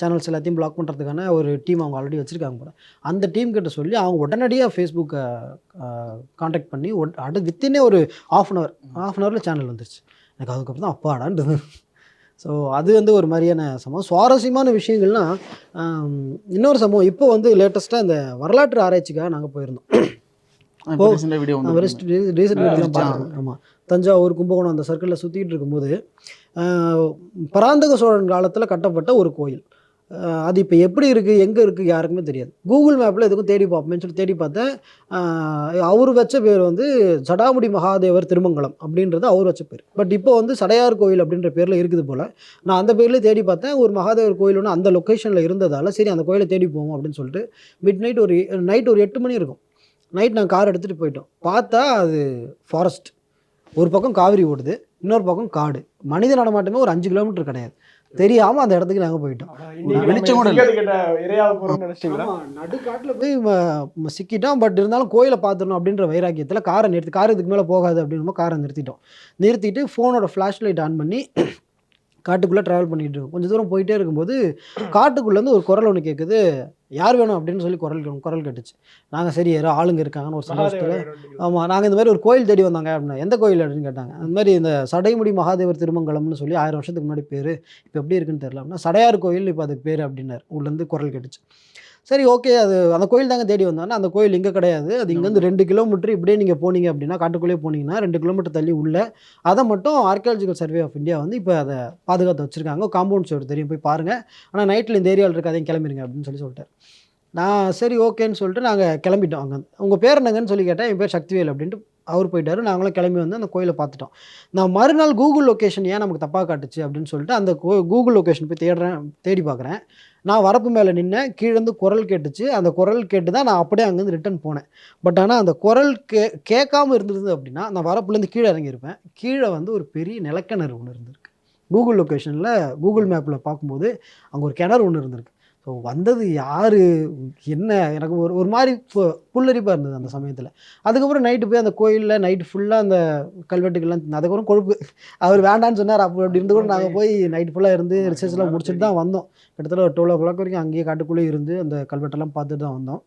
சேனல்ஸ் எல்லாத்தையும் பிளாக் பண்ணுறதுக்கான ஒரு டீம் அவங்க ஆல்ரெடி வச்சுருக்காங்க போல். அந்த டீம் கிட்ட சொல்லி அவங்க உடனடியாக ஃபேஸ்புக்கை காண்டாக்ட் பண்ணி வித்தினே ஒரு ஆஃப் அன் ஹவரில் சேனல் வந்துருச்சு. எனக்கு அதுக்கப்புறம் தான் அப்பாடான்றது. ஸோ அது வந்து ஒரு மாதிரியான சம்பவம். சுவாரஸ்யமான விஷயங்கள்லாம் இன்னொரு சம்பவம். இப்போ வந்து லேட்டஸ்ட்டாக இந்த வரலாற்று ஆராய்ச்சிக்காக நாங்கள் போயிருந்தோம். ரீசெண்ட் வீடியோலாம் பார்த்தோம். ஆமாம், தஞ்சாவூர் கும்பகோணம் அந்த சர்க்கிளில் சுற்றிட்டு இருக்கும்போது பராந்தக சோழன் காலத்தில் கட்டப்பட்ட ஒரு கோயில். அது இப்போ எப்படி இருக்குது, எங்கே இருக்குது யாருக்குமே தெரியாது. கூகுள் மேப்பில் எதுக்கும் தேடி பார்ப்போம்னு சொல்லி தேடி பார்த்தேன். அவர் வச்ச பேர் வந்து ஜடாமுடி மகாதேவர் திருமங்கலம் அப்படின்றது அவர் வச்ச பேர். பட் இப்போ வந்து சடையார் கோயில் அப்படின்ற பேரில் இருக்குது போல். நான் அந்த பேர்லேயே தேடி பார்த்தேன். ஒரு மகாதேவர் கோயில் ஒன்று அந்த லொக்கேஷனில் இருந்ததால் சரி அந்த கோயிலை தேடி போவோம் அப்படின்னு சொல்லிட்டு நைட் ஒரு 8 மணி இருக்கும். நைட் நாங்கள் கார் எடுத்துகிட்டு போயிட்டோம். பார்த்தா அது ஃபாரஸ்ட். ஒரு பக்கம் காவிரி ஓடுது, இன்னொரு பக்கம் காடு. மனித நடமாட்டமே ஒரு 5 கிலோமீட்டர் கிடையாது. தெரியாமல் அந்த இடத்துக்கு நாங்கள் போயிட்டோம். வெளிச்சம் கூட நடுக்காட்டில் போய் சிக்கிட்டோம். பட் இருந்தாலும் கோயிலை பார்த்துடணும் அப்படின்ற வைராக்கியத்தில் காரை இதுக்கு மேலே போகாது அப்படின்னு காரை நிறுத்திட்டு ஃபோனோட ஃப்ளாஷ் லைட் ஆன் பண்ணி காட்டுக்குள்ளே ட்ராவல் பண்ணிகிட்டு இருக்கோம். கொஞ்சம் தூரம் போயிட்டே இருக்கும்போது காட்டுக்குள்ளேருந்து ஒரு குரல் ஒன்று கேட்குது, யார் வேணும் அப்படின்னு சொல்லி குரல் கேட்டுச்சு. நாங்கள் சரி யாரோ ஆளுங்க இருக்காங்கன்னு ஒரு சந்தோஷத்தில், ஆமாம் நாங்கள் இந்த மாதிரி ஒரு கோயில் தேடி வந்தாங்க அப்படின்னா, எந்த கோயில் அப்படின்னு கேட்டாங்க. அந்த மாதிரி இந்த சடைமுடி மகாதேவர் திருமங்கலம்னு சொல்லி 1000 வருஷத்துக்கு முன்னாடி பேர், இப்போ எப்படி இருக்குன்னு தெரியல அப்படின்னா, சடையார் கோயில் இப்போ அதுக்கு பேர் அப்படின்னார். உள்ளேருந்து குரல் கேட்டுச்சு. சரி ஓகே, அது அந்த கோயில் தாங்க தேடி வந்தோன்னா, அந்த கோயில் இங்கே கிடையாது, அது இங்கேருந்து 2 கிலோமீட்டர் இப்படியே நீங்கள் போனீங்க அப்படின்னா, காட்டுக்குள்ளேயே போனீங்கன்னா 2 கிலோமீட்டர் தள்ளி உள்ள அதை மட்டும் ஆர்கியாலஜிக்கல் சர்வே ஆஃப் இந்தியா வந்து இப்போ அதை பாதுகாத்து வச்சுருக்காங்க. காம்பவுண்ட் சோடு தெரியும், போய் பாருங்கள், ஆனால் நைட்டில் இந்த ஏரியாவில் இருக்காதையும் கிளம்பிடுங்க அப்படின்னு சொல்லிட்டார். நான் சரி ஓகேன்னு சொல்லிட்டு நாங்கள் கிளம்பிட்டோம். அங்கே உங்கள் பேர் என்னங்கன்னு சொல்லி கேட்டேன். என் பேர் சக்திவேல் அப்படின்ட்டு அவர் போயிட்டார். நாங்களும் கிளம்பி வந்து அந்த கோயிலை பார்த்துட்டோம். நான் மறுநாள் கூகுள் லொக்கேஷன் ஏன் நமக்கு தப்பாக காட்டுச்சு அப்படின்னு சொல்லிட்டு அந்த கூகுள் லொக்கேஷன் போய் தேடி பார்க்குறேன். நான் வரப்பு மேலே நின்னேன், கீழேருந்து குரல் கேட்டுச்சு. அந்த குரல் கேட்டு தான் நான் அப்படியே அங்கேருந்து ரிட்டன் போனேன். பட் ஆனால் அந்த குரல் கேட்காமல் இருந்தது அப்படின்னா நான் வரப்புலேருந்து கீழே இறங்கியிருப்பேன். கீழே வந்து ஒரு பெரிய நிலக்கிணறு ஒன்று இருந்திருக்கு. கூகுள் லொக்கேஷனில் கூகுள் மேப்பில் பார்க்கும்போது அங்கே ஒரு கிணறு ஒன்று இருந்திருக்கு. ஸோ வந்தது யார் என்ன, எனக்கு ஒரு மாதிரி புல்லரிப்பாக இருந்தது அந்த சமயத்தில். அதுக்கப்புறம் நைட்டு போய் அந்த கோயிலில் நைட்டு ஃபுல்லாக அந்த கல்வெட்டுக்கெல்லாம், அதுக்கப்புறம் கொழுப்பு அவர் வேண்டான்னு சொன்னார். அப்படி இருந்து கூட நாங்கள் போய் நைட்டு ஃபுல்லாக இருந்து ரிசர்ச்லாம் முடிச்சுட்டு தான் வந்தோம். கிட்டத்தட்ட ஒரு 12 o'clock வரைக்கும் அங்கேயே காட்டுக்குள்ளே இருந்து அந்த கல்வெட்டெல்லாம் பார்த்துட்டு தான் வந்தோம்.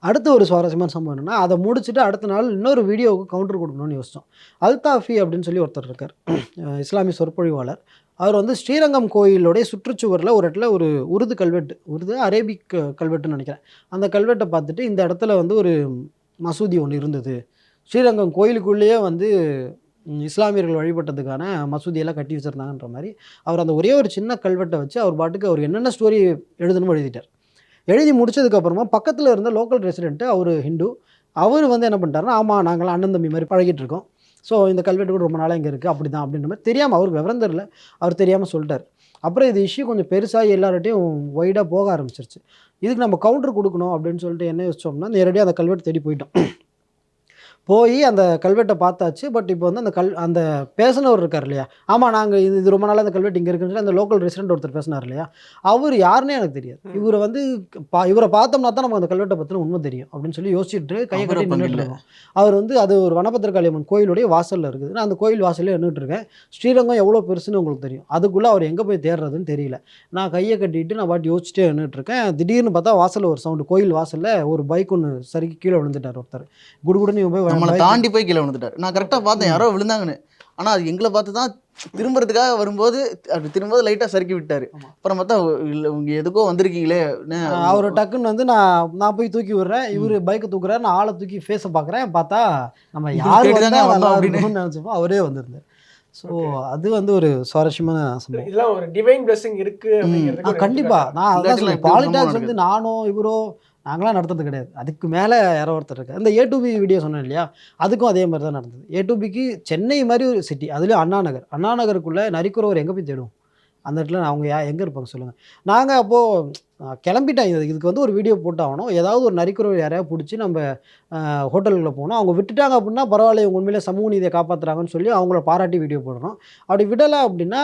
அடுத்த ஒரு சுவாரஸ்யமான சம்பவம் என்னென்னா, அதை முடிச்சுட்டு அடுத்த நாள் இன்னொரு வீடியோவுக்கு கவுண்டர் கொடுக்கணும்னு யோசித்தோம். அல்தாஃபி அப்படின்னு சொல்லி ஒருத்தர் இருக்கார், இஸ்லாமிய சொற்பொழிவாளர். அவர் வந்து ஸ்ரீரங்கம் கோயிலுடைய சுற்றுச்சுவரில் ஒரு இடத்துல ஒரு உருது அரேபிக் கல்வெட்டுன்னு நினைக்கிறேன். அந்த கல்வெட்டை பார்த்துட்டு இந்த இடத்துல வந்து ஒரு மசூதி ஒன்று இருந்தது, ஸ்ரீரங்கம் கோயிலுக்குள்ளேயே வந்து இஸ்லாமியர்கள் வழிபட்டதுக்கான மசூதியெல்லாம் கட்டி வச்சுருந்தாங்கன்ற மாதிரி அவர் அந்த ஒரே ஒரு சின்ன கல்வெட்டை வச்சு அவர் பாட்டுக்கு அவர் என்னென்ன ஸ்டோரி எழுதணுமோ எழுதிட்டார். எழுதி முடிச்சதுக்கப்புறமா பக்கத்தில் இருந்த லோக்கல் ரெசிடென்ட்டு அவர் ஹிந்து. அவர் வந்து என்ன பண்ணிட்டாருன்னா, ஆமாம் நாங்களாம் அண்ணன் தம்பி மாதிரி பழகிட்டு இருக்கோம், ஸோ இந்த கல்வெட்டு கூட ரொம்ப நாளாக இங்கே இருக்குது அப்படி தான் அப்படின்ற மாதிரி தெரியாமல், அவருக்கு விவரம் தெரியல, அவர் தெரியாமல் சொல்லிட்டார். அப்புறம் இது இஷ்யூ கொஞ்சம் பெருசாக எல்லார்ட்டையும் ஒய்டாக போக ஆரம்பிச்சிருச்சு. இதுக்கு நம்ம கவுண்டர் கொடுக்கணும் அப்படின்னு சொல்லிட்டு என்ன யோசிச்சோம்னா, நேரடியாக அந்த கல்வெட்டு தேடி போயிட்டோம். போய் அந்த கல்வெட்டை பார்த்தாச்சு. பட் இப்போ வந்து அந்த பேசினவர் இருக்கார் இல்லையா, ஆமாம் நாங்கள் இது ரொம்ப நாளாக அந்த கல்வெட்டு இங்கே இருக்குன்னு சொல்லி அந்த லோக்கல் ரெசிடென்ட் ஒருத்தர் பேசினார் இல்லையா, அவர் யாருன்னே எனக்கு தெரியாது. இவரை வந்து இவரை பார்த்தோம்னா தான் நமக்கு அந்த கல்வெட்டை பற்றின உண்மை தெரியும் அப்படின்னு சொல்லி யோசிச்சுட்டு கையை கட்டி நின்றுட்டு இருக்கோம். அவர் வந்து அது ஒரு வனபத்திரகாளியம்மன் கோயிலுடைய வாசலில் இருக்குது. நான் அந்த கோயில் வாசல்லே நின்றுட்டு இருக்கேன். ஸ்ரீரங்கம் எவ்வளோ பெருசுன்னு உங்களுக்கு தெரியும். அதுக்குள்ளே அவர் எங்கே போய் தேடுறதுன்னு தெரியல. நான் கையை கட்டிட்டு நான் பாட்டி யோசிச்சுட்டே நின்றுட்டு இருக்கேன். திடீர்னு பார்த்தா வாசலில் ஒரு சவுண்டு, கோயில் வாசலில் ஒரு பைக் ஒன்று சரிக்கு கீழே விழுந்துட்டார் ஒருத்தர். குடுகுடுன்னு போய் நம்மளை தாண்டி போய் கீழே விழுந்துட்டாரு. நான் கரெக்டாக பார்த்தேன் யாரோ விழுந்தாங்கன்னு. ஆனால் அது எங்களை பார்த்து தான் திரும்புறதுக்காக வரும்போது அப்படி திரும்ப லைட்டாக சறுக்கி விட்டாரு. அப்புறம் பார்த்தா இல்லை உங்க எதுக்கோ வந்திருக்கீங்களே. அவர் டக்குன்னு வந்து நான் போய் தூக்கி விடுறேன், இவர் பைக்கை தூக்குறாரு, நான் ஆளை தூக்கி ஃபேஸை பார்க்குறேன், பார்த்தா நம்ம யார் அப்படின்னு நினச்சப்போ அவரே வந்திருந்தார். ஸோ அது வந்து ஒரு சுவாரஸ்யமான சம்பவம். இதெல்லாம் ஒரு டிவைன் பிளெஸிங் இருக்கு அப்படிங்கிறது கண்டிப்பா. நான் அதான் சொல்லுவேன், பாலிடாக்ஸ் வந்து நானோ இவரோ நாங்களாம் நடத்துறது கிடையாது, அதுக்கு மேலே யாரோ ஒருத்தர் இருக்கு. அந்த A2B வீடியோ சொன்னேன் இல்லையா, அதுக்கும் அதே மாதிரி தான் நடந்தது. A2Bக்கு சென்னை மாதிரி ஒரு சிட்டி, அதுலேயும் அண்ணா நகருக்குள்ளே நரிக்குறவர் எங்கே போய் தேடும்? அந்த இடத்துல அவங்க எங்கே இருப்பாங்க சொல்லுங்கள். நாங்கள் அப்போது கிளம்பிட்டேன், இதுக்கு வந்து ஒரு வீடியோ போட்டாகணும், ஏதாவது ஒரு நரிக்குறவர் யாரையாவது பிடிச்சி நம்ம ஹோட்டலுக்குள்ளே போகணும். அவங்க விட்டுட்டாங்க அப்படின்னா பரவாயில்ல, இவங்க உண்மையிலே சமூக நீதியை காப்பாற்றுறாங்கன்னு சொல்லி அவங்கள பாராட்டி வீடியோ போடணும். அப்படி விடலை அப்படின்னா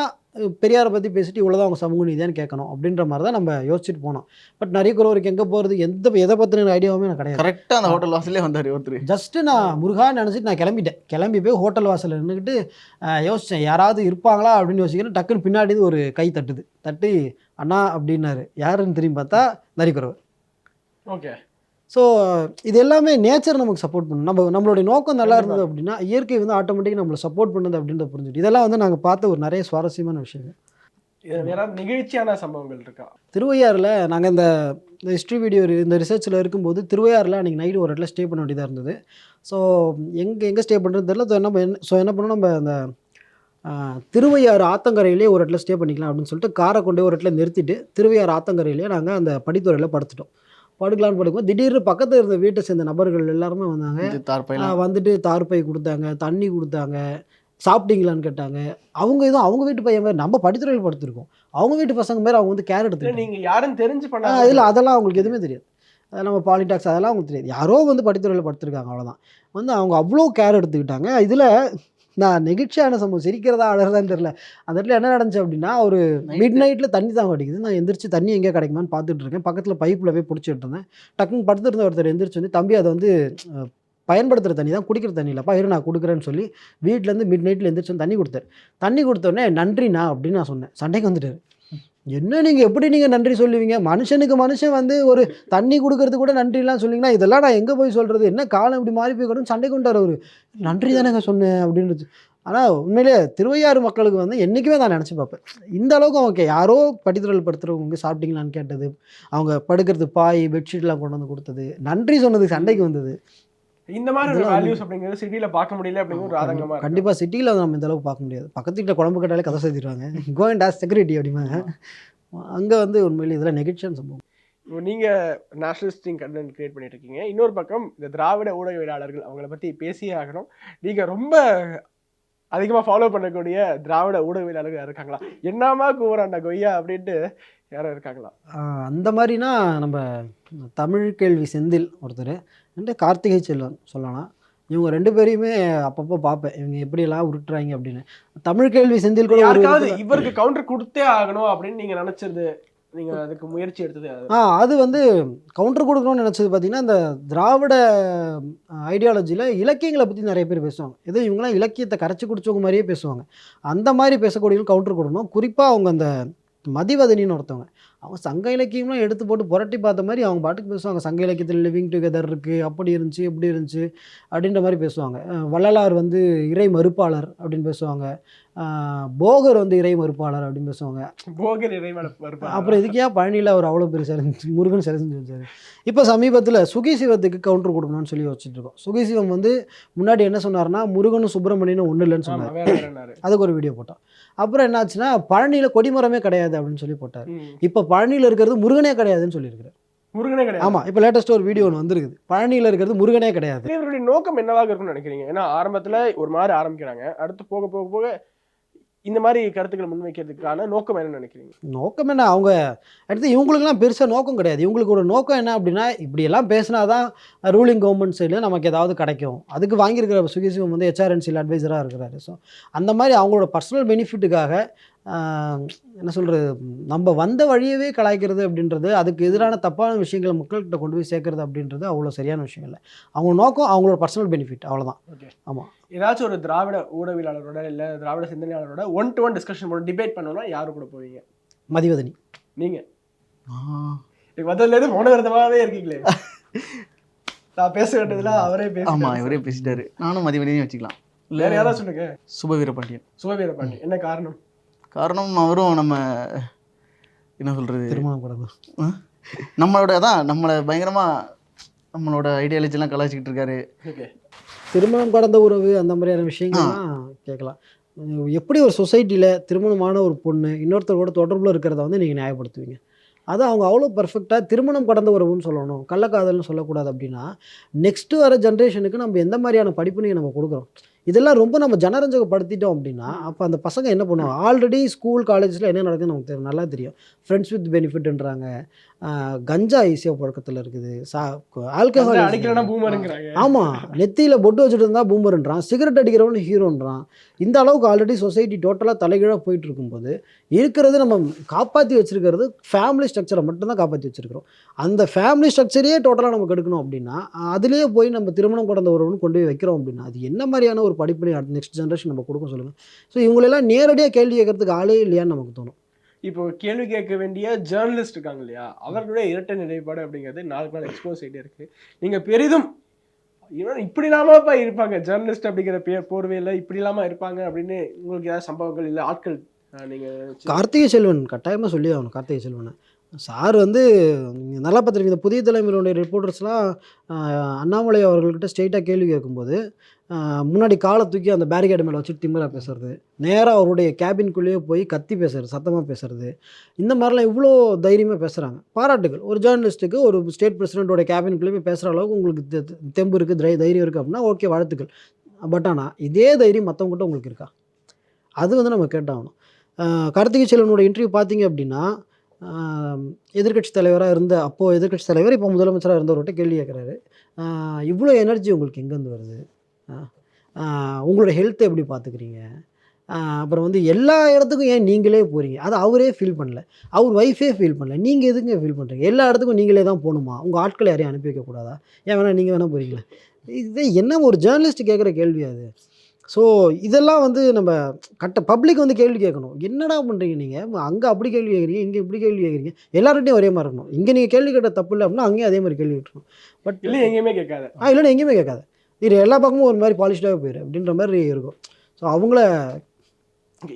பெரியாரை பற்றி பேசிட்டு இவ்வளோதான் அவங்க சமூக நீதியான்னு கேட்கணும் அப்படின்ற மாதிரி தான் நம்ம யோசிச்சுட்டு போனோம். பட் நரிக்குறவருக்கு எங்கே போகிறது, எதை பற்றின ஐடியாவுமே எனக்கு கிடையாது. கரெக்டாக அந்த ஹோட்டல் வாசலே வந்தார் ஒருத்தர். ஜஸ்ட்டு நான் முருகான்னு நினச்சிட்டு நான் கிளம்பிட்டேன். கிளம்பி போய் ஹோட்டல் வாசலில் நின்றுக்கிட்டு யோசித்தேன் யாராவது இருப்பாங்களா அப்படின்னு யோசிக்கிறேன். டக்குன்னு பின்னாடி ஒரு கை தட்டி அண்ணா அப்படின்னாரு. யாருன்னு திரும்பி பார்த்தா நரிக்குறவர். ஓகே. ஸோ இது எல்லாமே நேச்சர் நமக்கு சப்போர்ட் பண்ணணும். நம்மளுடைய நோக்கம் நல்லா இருந்தது அப்படின்னா இயற்கை வந்து ஆட்டோமேட்டிக்காக நம்மளை சப்போர்ட் பண்ணுது அப்படின்றத புரிஞ்சுட்டு இதெல்லாம் வந்து நாங்கள் பார்த்த ஒரு நிறைய சுவாரஸ்யமான விஷயங்கள். ஏதாவது நிகழ்ச்சியான சம்பவங்கள் இருக்கா? திருவையாறில் நாங்கள் இந்த ஹிஸ்ட்ரி வீடியோ இந்த ரிசர்ச்சில் இருக்கும்போது திருவையாறில் அன்றைக்கி நைட்டு ஒரு இடத்துல ஸ்டே பண்ண வேண்டியதாக இருந்தது. ஸோ எங்கே ஸ்டே பண்ணுறது தெரியல. என்ன பண்ணோம், நம்ம அந்த திருவையாறு ஆத்தங்கரையிலே ஒரு இடத்துல ஸ்டே பண்ணிக்கலாம் அப்படின்னு சொல்லிட்டு காரை கொண்டே ஒரு இடத்துல நிறுத்திட்டு திருவையாறு ஆத்தங்கரையிலே நாங்கள் அந்த படித்துறையில் படுத்துட்டோம். படுக்கலான்னு படுக்கும்போது திடீர்னு பக்கத்தில் இருந்த வீட்டை சேர்ந்த நபர்கள் எல்லாருமே வந்தாங்க. வந்துட்டு தார்பை கொடுத்தாங்க, தண்ணி கொடுத்தாங்க, சாப்பிட்டீங்களான்னு கேட்டாங்க. அவங்க வீட்டு பையன் மாதிரி நம்ம படித்துறையில் படுத்திருக்கோம், அவங்க வீட்டு பசங்க மாதிரி அவங்க வந்து கேர் எடுத்து. நீங்கள் யாரும் தெரிஞ்சு பண்ண இல்லை, அதெல்லாம் அவங்களுக்கு எதுவுமே தெரியாது. நம்ம பாலிடாக்ஸ் அதெல்லாம் அவங்களுக்கு தெரியாது. யாரோ வந்து படித்துறையில் படுத்திருக்காங்க, அவ்வளோதான். வந்து அவங்க அவ்வளோ கேர் எடுத்துக்கிட்டாங்க. இதில் நான் நெகிழ்ச்சியான சம்பவம், சிரிக்கிறதா அழகிறதான்னு தெரியல. அந்த இடத்துல என்ன நடந்துச்சு அப்படின்னா, ஒரு மிட் நைட்டில் தண்ணி தாங்க அடிக்குது. நான் எந்திரிச்சு தண்ணி எங்கே கிடைக்குமான்னு பார்த்துட்டு இருக்கேன். பக்கத்தில் பைப்பில் போய் பிடிச்சிட்டு இருந்தேன். டக்குன்னு படுத்துருந்த ஒருத்தர் எந்திரிச்சு வந்து, தம்பி அதை வந்து பயன்படுத்துகிற தண்ணி தான், குடிக்கிற தண்ணி இல்லைப்பா, இரு நான் கொடுக்குறேன்னு சொல்லி வீட்டிலேருந்து மிட் நைட்டில் எந்திரிச்சு வந்து தண்ணி கொடுத்தாரு. தண்ணி கொடுத்தோடனே நன்றிண்ணா அப்படின்னு நான் சொன்னேன். சண்டைக்கு வந்துட்டார். என்ன நீங்கள் எப்படி நீங்கள் நன்றி சொல்லுவீங்க, மனுஷனுக்கு மனுஷன் வந்து ஒரு தண்ணி கொடுக்கறது கூட நன்றிலாம் சொல்லிங்கன்னா இதெல்லாம் நான் எங்கே போய் சொல்கிறது, என்ன காலம் இப்படி மாறி போய் கூட சண்டை கொண்டார் அவர். நன்றி தானேங்க சொன்னேன் அப்படின்றது. ஆனால் உண்மையிலே திருவையாறு மக்களுக்கு வந்து என்றைக்குமே நான் நினச்சி பார்ப்பேன், இந்த அளவுக்கு அவங்க யாரோ படித்துறையில் படுத்துறவங்க சாப்பிட்டீங்களான்னு கேட்டது, அவங்க படுக்கிறது பாய் பெட்ஷீட்லாம் கொண்டு வந்து கொடுத்தது, நன்றி சொன்னதுக்கு சண்டைக்கு வந்தது. இந்த மாதிரி வேல்யூஸ் அப்படிங்கிறது சிட்டியில் பார்க்க முடியல அப்படிங்கிற ஒரு ஆதங்கமாக. கண்டிப்பாக சிட்டியில் நம்ம இந்த அளவுக்கு பார்க்க முடியாது. பக்கத்து வீட்டில் குழம்பு கட்டாலே கதை சேர்த்துருவாங்க, கோ அண்ட் ஆஸ் செக்யூரிட்டி அப்படிமாங்க. அங்கே வந்து உண்மையிலே இதெல்லாம் நெகிழ்ச்சியான சம்பவம். இப்போ நீங்கள் நேஷனலிஸ்டிங் கண்டென்ட் கிரியேட் பண்ணிட்டு இருக்கீங்க. இன்னொரு பக்கம் இந்த திராவிட ஊடகவியலாளர்கள் அவங்கள பற்றி பேசியே ஆகணும். நீங்கள் ரொம்ப அதிகமாக ஃபாலோ பண்ணக்கூடிய திராவிட ஊடகவியலாளர்கள் இருக்காங்களா? என்னமா கூறாண்டா கொய்யா அப்படின்ட்டு யாரும் இருக்காங்களா? அந்த மாதிரினா நம்ம தமிழ் கேள்வி செந்தில் ஒருத்தர், கார்த்திகை செல்வன் சொல்லலாம். இவங்க ரெண்டு பேரையுமே அப்பப்போ பார்ப்பேன், இவங்க எப்படியெல்லாம் உருட்டுறாங்க அப்படின்னு. தமிழ் கேள்வி செந்தில் கூட யாருக்காவது இவருக்கு கவுண்டர் கொடுத்தே ஆகணும் அப்படின்னு நீங்கள் நினச்சது, நீங்கள் அதுக்கு முயற்சி எடுத்தது? அது வந்து கவுண்டர் கொடுக்கணும்னு நினச்சது பார்த்தீங்கன்னா, இந்த திராவிட ஐடியாலஜியில் இலக்கியங்களை பற்றி நிறைய பேர் பேசுவாங்க. ஏதோ இவங்களாம் இலக்கியத்தை கரைச்சி குடிச்சவங்க மாதிரியே பேசுவாங்க. அந்த மாதிரி பேசக்கூடிய கவுண்டர் கொடுக்கணும். குறிப்பாக அவங்க அந்த மதிவதனின்னு ஒருத்தவங்க, அவங்க சங்க இலக்கியம்லாம் எடுத்து போட்டு புரட்டி பார்த்த மாதிரி அவங்க பாட்டுக்கு பேசுவாங்க. சங்க இலக்கியத்தில் லிவிங் டுகெதர் இருக்குது, அப்படி இருந்துச்சு இப்படி இருந்துச்சு அப்படின்ற மாதிரி பேசுவாங்க. வள்ளலார் வந்து இறை மறுப்பாளர் அப்படின்னு பேசுவாங்க. போகர் வந்து இறை மறுப்பாளர் அப்படின்னு பேசுவாங்க. போகர் இறை மறுப்பாளர். அப்புறம் இதுக்கே பழனியில் அவர் அவ்வளோ பெரிய முருகன் சிலை செஞ்சு வச்சார். இப்போ சமீபத்தில் சுகிசிவத்துக்கு கவுண்டர் கொடுக்கணும்னு சொல்லி வச்சுட்டு இருக்கோம். சுகிசிவம் வந்து முன்னாடி என்ன சொன்னார்னா, முருகனும் சுப்பிரமணியனும் ஒன்றும் இல்லைன்னு சொன்னார். அதுக்கு ஒரு வீடியோ போட்டோம். அப்புறம் என்னாச்சுன்னா, பழனியில் கொடிமரமே கிடையாது அப்படின்னு சொல்லி போட்டார். இப்போ பழனியில் இருக்கிறது முருகனே கிடையாதுன்னு சொல்லியிருக்கிறார். முருகனே கிடையாது. ஆமாம், இப்போ லேட்டஸ்ட்டாக ஒரு வீடியோ ஒன்று வந்திருக்குது. பழனியில் இருக்கிறது முருகனே கிடையாது. இவர்களுடைய நோக்கம் என்னவாக இருக்கும்னு நினைக்கிறீங்க? ஏன்னா ஆரம்பத்துல ஒரு மாதிரி ஆரம்பிக்கிறாங்க, அடுத்து போக போக போக இந்த மாதிரி கருத்துக்களை முன்வைக்கிறதுக்கான நோக்கம் என்னன்னு நினைக்கிறீங்க? நோக்கம் என்ன, அவங்க அடுத்து இவங்களுக்குலாம் பெருசாக நோக்கம் கிடையாது. இவங்களுக்கு ஒரு நோக்கம் என்ன அப்படின்னா, இப்படியெல்லாம் பேசினா தான் ரூலிங் கவர்மெண்ட் சைடில் நமக்கு ஏதாவது கிடைக்கும். அதுக்கு வாங்கியிருக்கிற சுகிசிவம் வந்து ஹெச்ஆர்என்சியில் அட்வைசராக இருக்கிறாரு. ஸோ அந்த மாதிரி அவங்களோட பர்சனல் பெனிஃபிட்டுக்காக என்ன சொல்கிறது, நம்ம வந்த வழியவே கலாய்க்கிறது அப்படின்றது, அதுக்கு எதிரான தப்பான விஷயங்களை மக்கள்கிட்ட கொண்டு போய் சேர்க்கறது அப்படின்றது அவ்வளோ சரியான விஷயம் இல்லை. அவங்க நோக்கம் அவங்களோட பர்சனல் பெனிஃபிட், அவ்வளோதான். ஓகே. ஆமாம். ஏதாச்சும் ஒரு திராவிட ஊடகவியலாளரோட இல்ல திராவிட சிந்தனையாளரோட 1-to-1 டிஸ்கஷன் போட்டு டிபேட் பண்ணணும்னா யாரு கூட போவீங்க? மதிவதனி. நீங்க ஆ, முதல்ல மௌன விரதமாவே இருக்கீங்களே. நான் பேச வேண்டியதுல அவரே ஆமா பேச. இவரே பேசிட்டாரு. நானும் மதிவதனையும் வச்சுக்கலாம். வேற யாராவது சொல்லுங்க. சுபவீரபாண்டியன். சுபவீரபாண்டி. என்ன காரணம்? காரணம் அவரும் நம்ம என்ன சொல்றது, திருமணம் கூட நம்மளை பயங்கரமா நம்மளோட ஐடியாலஜிலாம் கலாய்ச்சிக்கிட்டு இருக்காரு. ஓகே. திருமணம் கடந்த உறவு அந்த மாதிரியான விஷயங்கள்லாம் கேட்கலாம். எப்படி ஒரு சொசைட்டியில் திருமணமான ஒரு பொண்ணு இன்னொருத்தரோட தொடர்பில் இருக்கிறத வந்து நீங்கள் நியாயப்படுத்துவீங்க? அது அவங்க அவ்வளோ பர்ஃபெக்டாக திருமணம் கடந்த உறவுன்னு சொல்லணும், கள்ளக்காதல்னு சொல்லக்கூடாது. அப்படின்னா நெக்ஸ்ட்டு வர ஜென்ரேஷனுக்கு நம்ம எந்த மாதிரியான படிப்பினையை நம்ம கொடுக்குறோம்? இதெல்லாம் ரொம்ப நம்ம ஜனரஞ்சகப்படுத்திட்டோம் அப்படின்னா அப்போ அந்த பசங்க என்ன பண்ணுவாங்க? ஆல்ரெடி ஸ்கூல் காலேஜில் என்ன நடக்குதுன்னு நமக்கு நல்லா தெரியும். ஃப்ரெண்ட்ஸ் வித் பெனிஃபிட்ன்றாங்க, கஞ்சா ஈஸியாக புழக்கத்தில் இருக்குது, ஆல்கஹால் அடிக்கலன்னா பூமருங்கிறாங்க. ஆமாம், நெத்தியில் பொட்டு வச்சுட்டு இருந்தால் பூமர்ன்றான், சிகரெட் அடிக்கிறவனு ஹீரோன்றான். இந்த அளவுக்கு ஆல்ரெடி சொசைட்டி டோட்டலாக தலைகீழாக போயிட்டு இருக்கும்போது இருக்கிறது நம்ம காப்பாற்றி வச்சுருக்கிறது ஃபேமிலி ஸ்ட்ரக்சரை மட்டும்தான் காப்பாற்றி வச்சுருக்கிறோம். அந்த ஃபேமிலி ஸ்ட்ரக்சரையே டோட்டலாக நம்ம கெடுக்கணும் அப்படின்னா அதுலேயே போய் நம்ம திருமணம் கடந்த உறவுன்னு கொண்டு போய் வைக்கிறோம் அப்படின்னா அது என்ன மாதிரியான ஒரு படிப்பனை நெக்ஸ்ட் ஜென்ரேஷன் நம்ம கொடுக்க சொல்லுங்கள். ஸோ இவங்களெல்லாம் நேரடியாக கேள்வி கேட்கறதுக்கு ஆளே இல்லையான்னு நமக்கு தோணும். இப்போ கேள்வி கேட்க வேண்டிய ஜேர்னலிஸ்ட் இருக்காங்க இல்லையா, அவர்களுடைய இரட்டை நிலைப்பாடு அப்படிங்கிறது நாளுக்கு நாள் எக்ஸ்போஸ் ஆகிட்டே இருக்கு. நீங்க பெரிதும் இப்படி இல்லாமப்பா இருப்பாங்க ஜேர்னலிஸ்ட் அப்படிங்கிற போர்வையில் இப்படி இல்லாம இருப்பாங்க அப்படின்னு உங்களுக்கு ஏதாவது சம்பவங்கள் இல்லை ஆட்கள் நீங்க? கார்த்திகை செல்வன் கட்டாயமாக சொல்லி ஆகணும். கார்த்திகை செல்வனை சார் வந்து நீங்கள் நல்லா பார்த்துருக்கீங்க. இந்த புதிய தலைமுறையுடைய ரிப்போர்ட்டர்ஸ்லாம் அண்ணாமலை அவர்கள்கிட்ட ஸ்ட்ரெயிட்டாக கேள்வி கேட்கும்போது முன்னாடி காலை தூக்கி அந்த பேரிகேடு மேலே வச்சு திமிரா பேசுறது, நேராக அவருடைய கேபின்குள்ளேயே போய் கத்தி பேசுறது, சத்தமாக பேசுறது, இந்த மாதிரிலாம் இவ்வளோ தைரியமாக பேசுகிறாங்க. பாராட்டுகள். ஒரு ஜேர்னலிஸ்ட்டுக்கு ஒரு ஸ்டேட் பிரசிடென்ட்டோட கேபின்குள்ளேயே போய் பேசுகிற அளவுக்கு உங்களுக்கு தெம்பு இருக்குது, தைரியம் இருக்குது அப்படின்னா ஓகே, வாழ்த்துக்கள். பட் ஆனால் இதே தைரியம் மற்றவங்ககிட்ட உங்களுக்கு இருக்கா? அது வந்து நம்ம கேட்டாகணும். கார்த்திகை செல்வனோட இன்டர்வியூ பார்த்தீங்க அப்படின்னா எதிர்க்கட்சி தலைவராக இருந்த அப்போது எதிர்க்கட்சி தலைவர் இப்போ முதலமைச்சராக இருந்தவர்கிட்ட கேள்வி கேட்குறாரு, இவ்வளோ எனர்ஜி உங்களுக்கு எங்கேருந்து வருது, உங்களோட ஹெல்த்தை எப்படி பார்த்துக்கிறீங்க, அப்புறம் வந்து எல்லா இடத்துக்கும் ஏன் நீங்களே போகிறீங்க? அது அவரே ஃபீல் பண்ணல, அவர் ஒய்ஃபே ஃபீல் பண்ணல, நீங்கள் எதுங்க ஃபீல் பண்ணுறீங்க? எல்லா இடத்துக்கும் நீங்களே தான் போகணுமா? உங்கள் ஆட்களை யாரையும் அனுப்பி வைக்கக்கூடாதா? ஏன் வேணால் நீங்கள் வேணால் போகிறீங்களா? இது என்ன ஒரு ஜேர்னலிஸ்ட் கேட்குற கேள்வி அது? ஸோ இதெல்லாம் வந்து நம்ம பப்ளிக் வந்து கேள்வி கேட்கணும். என்னடா பண்ணுறீங்க நீங்கள்? அங்கே அப்படி கேள்வி கேட்குறீங்க, இங்கே இப்படி கேள்வி கேட்குறீங்க, எல்லார்கிட்டையும் ஒரே மாதிரி இருக்கணும். இங்கே நீங்கள் கேள்வி கேட்ட தப்பு இல்லை அப்படின்னா அங்கேயும் அதே மாதிரி கேள்வி கேட்கணும். பட் இல்லை எங்கேயுமே கேட்காது. இல்லைன்னா எங்கேயுமே கேட்காது. இது எல்லா பக்கமும் ஒரு மாதிரி பாலிஷ்டாகவே போயிரு அப்படின்ற மாதிரி இருக்கும். ஸோ அவங்கள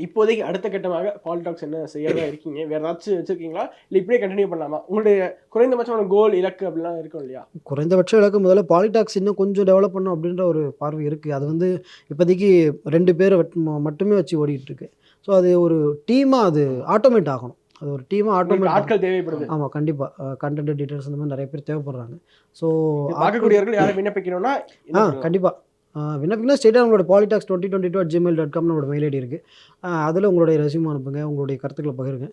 இப்போதைக்கு அடுத்த கட்டமாக பாலிடாக்ஸ் என்ன செய்யறதா இருக்கீங்க? வேற ஏதாச்சும் வச்சிருக்கீங்களா, இல்லை இப்படியே கண்டினியூ பண்ணலாமா? உங்களுடைய குறைந்தபட்சமான கோல் இலக்கு அப்படிலாம் இருக்கும் இல்லையா? குறைந்தபட்ச இலக்கு முதல்ல பாலிடாக்ஸ் இன்னும் கொஞ்சம் டெவலப் பண்ணும் அப்படின்ற ஒரு பார்வை இருக்குது. அது வந்து இப்போதைக்கு 2 பேரை மட்டுமே வச்சு ஓடிட்டு இருக்கு. ஸோ அது ஒரு டீமாக அது ஆட்டோமேட் ஆகணும். அது ஒரு டீமாக ஆட்டோமேட் ஆட்கள் தேவைப்படுது. ஆமாம், கண்டிப்பாக கண்டென்ட் டீட்டெயில்ஸ் அந்த மாதிரி நிறைய பேர் தேவைப்படுறாங்க. ஸோ பார்க்கக்கூடியவர்கள் யாரும் விண்ணப்பிக்கணும்னா கண்டிப்பாக விண்ணப்பிங்கன்னா ஸ்ட்ரெயிட்டாக உங்களோட politics2022@gmail.com நம்மளோட மெயில் ஐடி இருக்குது. அதில் உங்களுடைய ரெஸ்யூம் அனுப்புங்க, உங்களுடைய கருத்துக்களை பகிருங்க.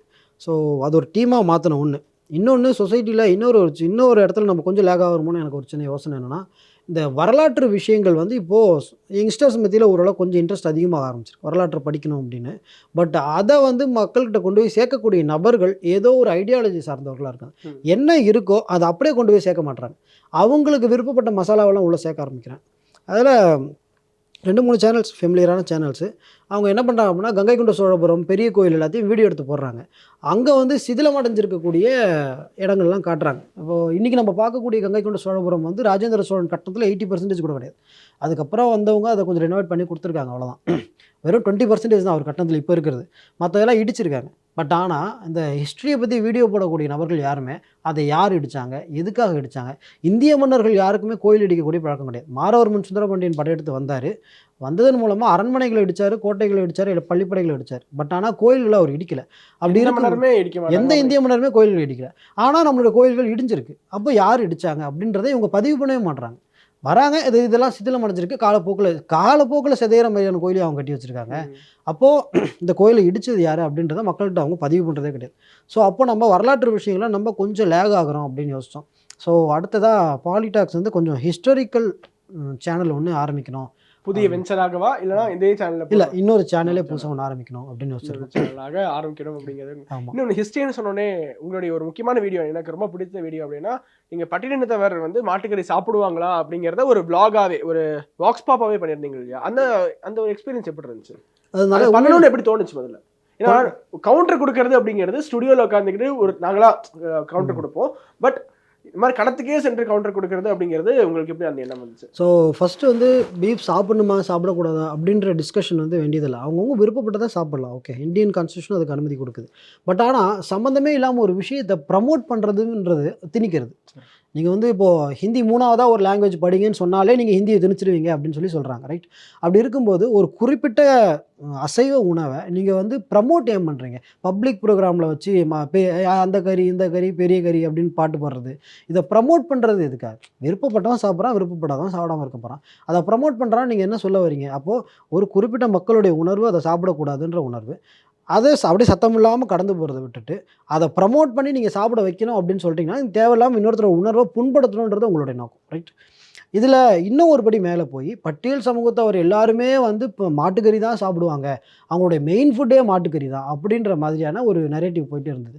ஸோ அது ஒரு டீமாக மாற்றணும் ஒன்று. இன்னொன்று சொசைட்டியில் இன்னொரு இடத்துல நம்ம கொஞ்சம் லேக் ஆகிறோமோன்னு எனக்கு ஒரு சின்ன யோசனை என்னென்னா, இந்த வரலாற்று விஷயங்கள் வந்து இப்போது யங்ஸ்டர்ஸ் மத்தியில் ஓரளவு கொஞ்சம் இன்ட்ரெஸ்ட் அதிகமாக ஆரம்பிச்சிருக்கு வரலாற்றை படிக்கணும் அப்படின்னு. பட் அதை வந்து மக்கள்கிட்ட கொண்டு போய் சேர்க்கக்கூடிய நபர்கள் ஏதோ ஒரு ஐடியாலஜி சார்ந்தவர்களாக இருக்காங்க. என்ன இருக்கோ அதை அப்படியே கொண்டு போய் சேர்க்க மாட்டாங்க. அவங்களுக்கு விருப்பப்பட்ட மசாலாவெல்லாம் உள்ளே சேர்க்க ஆரம்பிக்கிறாங்க. அதில் 2-3 சேனல்ஸ் ஃபெமிலியரான சேனல்ஸு அவங்க என்ன பண்ணுறாங்க அப்படின்னா, கங்கை கொண்ட சோழபுரம் பெரிய கோயில் எல்லாத்தையும் வீடியோ எடுத்து போடுறாங்க. அங்கே வந்து சிதிலமடைஞ்சிருக்கக்கூடிய இடங்கள்லாம் காட்டுறாங்க. இப்போது இன்றைக்கி நம்ம பார்க்கக்கூடிய கங்கை கொண்ட சோழபுரம் வந்து ராஜேந்திர சோழன் கட்டணத்தில் 80% கூட கிடையாது. அதுக்கப்புறம் வந்தவங்க அதை கொஞ்சம் ரெனோவேட் பண்ணி கொடுத்துருக்காங்க, அவ்வளோதான். வெறும் 20% தான் அவர் கட்டணத்தில் இப்போ இருக்கிறது. மற்றதெல்லாம் இடிச்சிருக்காங்க. பட் ஆனால் இந்த ஹிஸ்ட்ரியை பற்றி வீடியோ போடக்கூடிய நபர்கள் யாருமே அதை யார் இடித்தாங்க, எதுக்காக இடித்தாங்க? இந்திய மன்னர்கள் யாருக்குமே கோயில் இடிக்கக்கூடிய பழக்கம் கிடையாது. மாரவர்மன் சுந்தரபாண்டியன் படையெடுத்து வந்தார். வந்ததன் மூலமாக அரண்மனைகளை இடித்தார், கோட்டைகளை இடித்தார், இல்லை பள்ளிப்படைகளை இடித்தார். பட் ஆனால் கோயில்களை அவர் இடிக்கலை. அப்படி இருக்கும் எந்த இந்திய மன்னருமே கோயில்கள் இடிக்கல. ஆனால் நம்மளோட கோயில்கள் இடிஞ்சிருக்கு. அப்போ யார் இடித்தாங்க அப்படின்றத இவங்க பதிவு பண்ணவே மாட்றாங்க. வராங்க, இதெல்லாம் சிதிலம் அடைஞ்சிருக்கு, காலப்போக்கில் சிதையிற மாதிரியான கோயிலையும் அவங்க கட்டி வச்சுருக்காங்க. அப்போது இந்த கோயிலை இடித்தது யார் அப்படின்றத மக்கள்கிட்ட அவங்க பதிவு பண்ணுறதே கிடையாது. ஸோ அப்போ நம்ம வரலாற்று விஷயங்களை நம்ம கொஞ்சம் லேக் ஆகிறோம் அப்படின்னு யோசித்தோம். ஸோ அடுத்ததாக பாலிடாக்ஸ் வந்து கொஞ்சம் ஹிஸ்டாரிக்கல் சேனல் ஒன்று ஆரம்பிக்கணும். புதிய வெஞ்சராகவா இல்லைனா இதே சேனலில் இல்லை, இன்னொரு சேனலே புதுசாக ஒன்று ஆரம்பிக்கணும் அப்படின்னு யோசிச்சிருக்கோம். சேனலாக ஆரம்பிக்கணும் அப்படிங்கிறது. ஆமாம். இன்னொன்று ஹிஸ்ட்ரின்னு சொன்னோடனே உங்களுடைய ஒரு முக்கியமான வீடியோ, எனக்கு ரொம்ப பிடிச்ச வீடியோ அப்படின்னா, நீங்கள் பட்டியலினத்தவர் வந்து மாட்டுக்கறி சாப்பிடுவாங்களா அப்படிங்கிறத ஒரு பிளாகாவே, ஒரு பாக்ஸ் பாப்பாவே பண்ணியிருந்தீங்க இல்லையா? அந்த ஒரு எக்ஸ்பீரியன்ஸ் எப்படி இருந்துச்சு? அதனால பண்ணணும்னு எப்படி தோணுச்சு முதல்ல? ஏன்னா கவுண்டர் கொடுக்கறது அப்படிங்கிறது ஸ்டுடியோவில் உட்காந்துக்கிட்டு ஒரு நாங்களா கவுண்டர் கொடுப்போம். பட் இந்த மாதிரி கடத்துக்கே சென்று கவுண்டர் கொடுக்கறது அப்படிங்கிறது உங்களுக்கு எப்படி அந்த எண்ணம் வந்துச்சு? ஸோ ஃபஸ்ட்டு வந்து பீஃப் சாப்பிடணுமா சாப்பிடக்கூடாதா அப்படின்ற டிஸ்கஷன் வந்து வேண்டியதில்லை. அவங்கவுங்க விருப்பப்பட்டதை சாப்பிடலாம். ஓகே, இந்தியன் கான்ஸ்டியூஷன் அதுக்கு அனுமதி கொடுக்குது. பட் ஆனால் சம்மந்தமே இல்லாமல் ஒரு விஷயத்தை ப்ரமோட் பண்ணுறதுன்றது திணிக்கிறது. நீங்கள் வந்து இப்போது ஹிந்தி 3ஆவதாக ஒரு லாங்குவேஜ் படிங்கன்னு சொன்னாலே நீங்கள் ஹிந்தியை திணிச்சிருவீங்க அப்படின்னு சொல்கிறாங்க, ரைட்? அப்படி இருக்கும்போது ஒரு குறிப்பிட்ட அசைவ உணவை நீங்கள் வந்து ப்ரமோட் ஏன் பண்ணுறீங்க? பப்ளிக் ப்ரோக்ராமில் வச்சு அந்த கறி இந்த கறி பெரிய கறி அப்படின்னு பாட்டு பாடுறது, இதை ப்ரமோட் பண்ணுறது எதுக்காக? விருப்பப்பட்டவன் சாப்பிட்றான், விருப்பப்படாதவன் சாப்பிடாமல் இருக்க போகிறான். அதை ப்ரமோட் பண்ணுறான்னு நீங்கள் என்ன சொல்ல வரீங்க? அப்போது ஒரு குறிப்பிட்ட மக்களுடைய உணர்வு அதை சாப்பிடக்கூடாதுன்ற உணர்வு, அதை அப்படியே சத்தம் இல்லாமல் கடந்து போகிறத விட்டுட்டு அதை ப்ரமோட் பண்ணி நீங்கள் சாப்பிட வைக்கணும் அப்படின்னு சொல்லிட்டிங்கன்னா, தேவையில்லாமல் இன்னொருத்தர் உணர்வை புண்படுத்தணுன்றது உங்களுடைய நோக்கம், ரைட்? இதில் இன்னும் ஒரு படி மேலே போய் பட்டியல் சமூகத்தவர் எல்லாருமே வந்து இப்போ மாட்டுக்கறி தான் சாப்பிடுவாங்க, அவங்களுடைய மெயின் ஃபுட்டே மாட்டுக்கறி தான் அப்படின்ற மாதிரியான ஒரு நரேட்டிவ் போயிட்டே இருந்தது.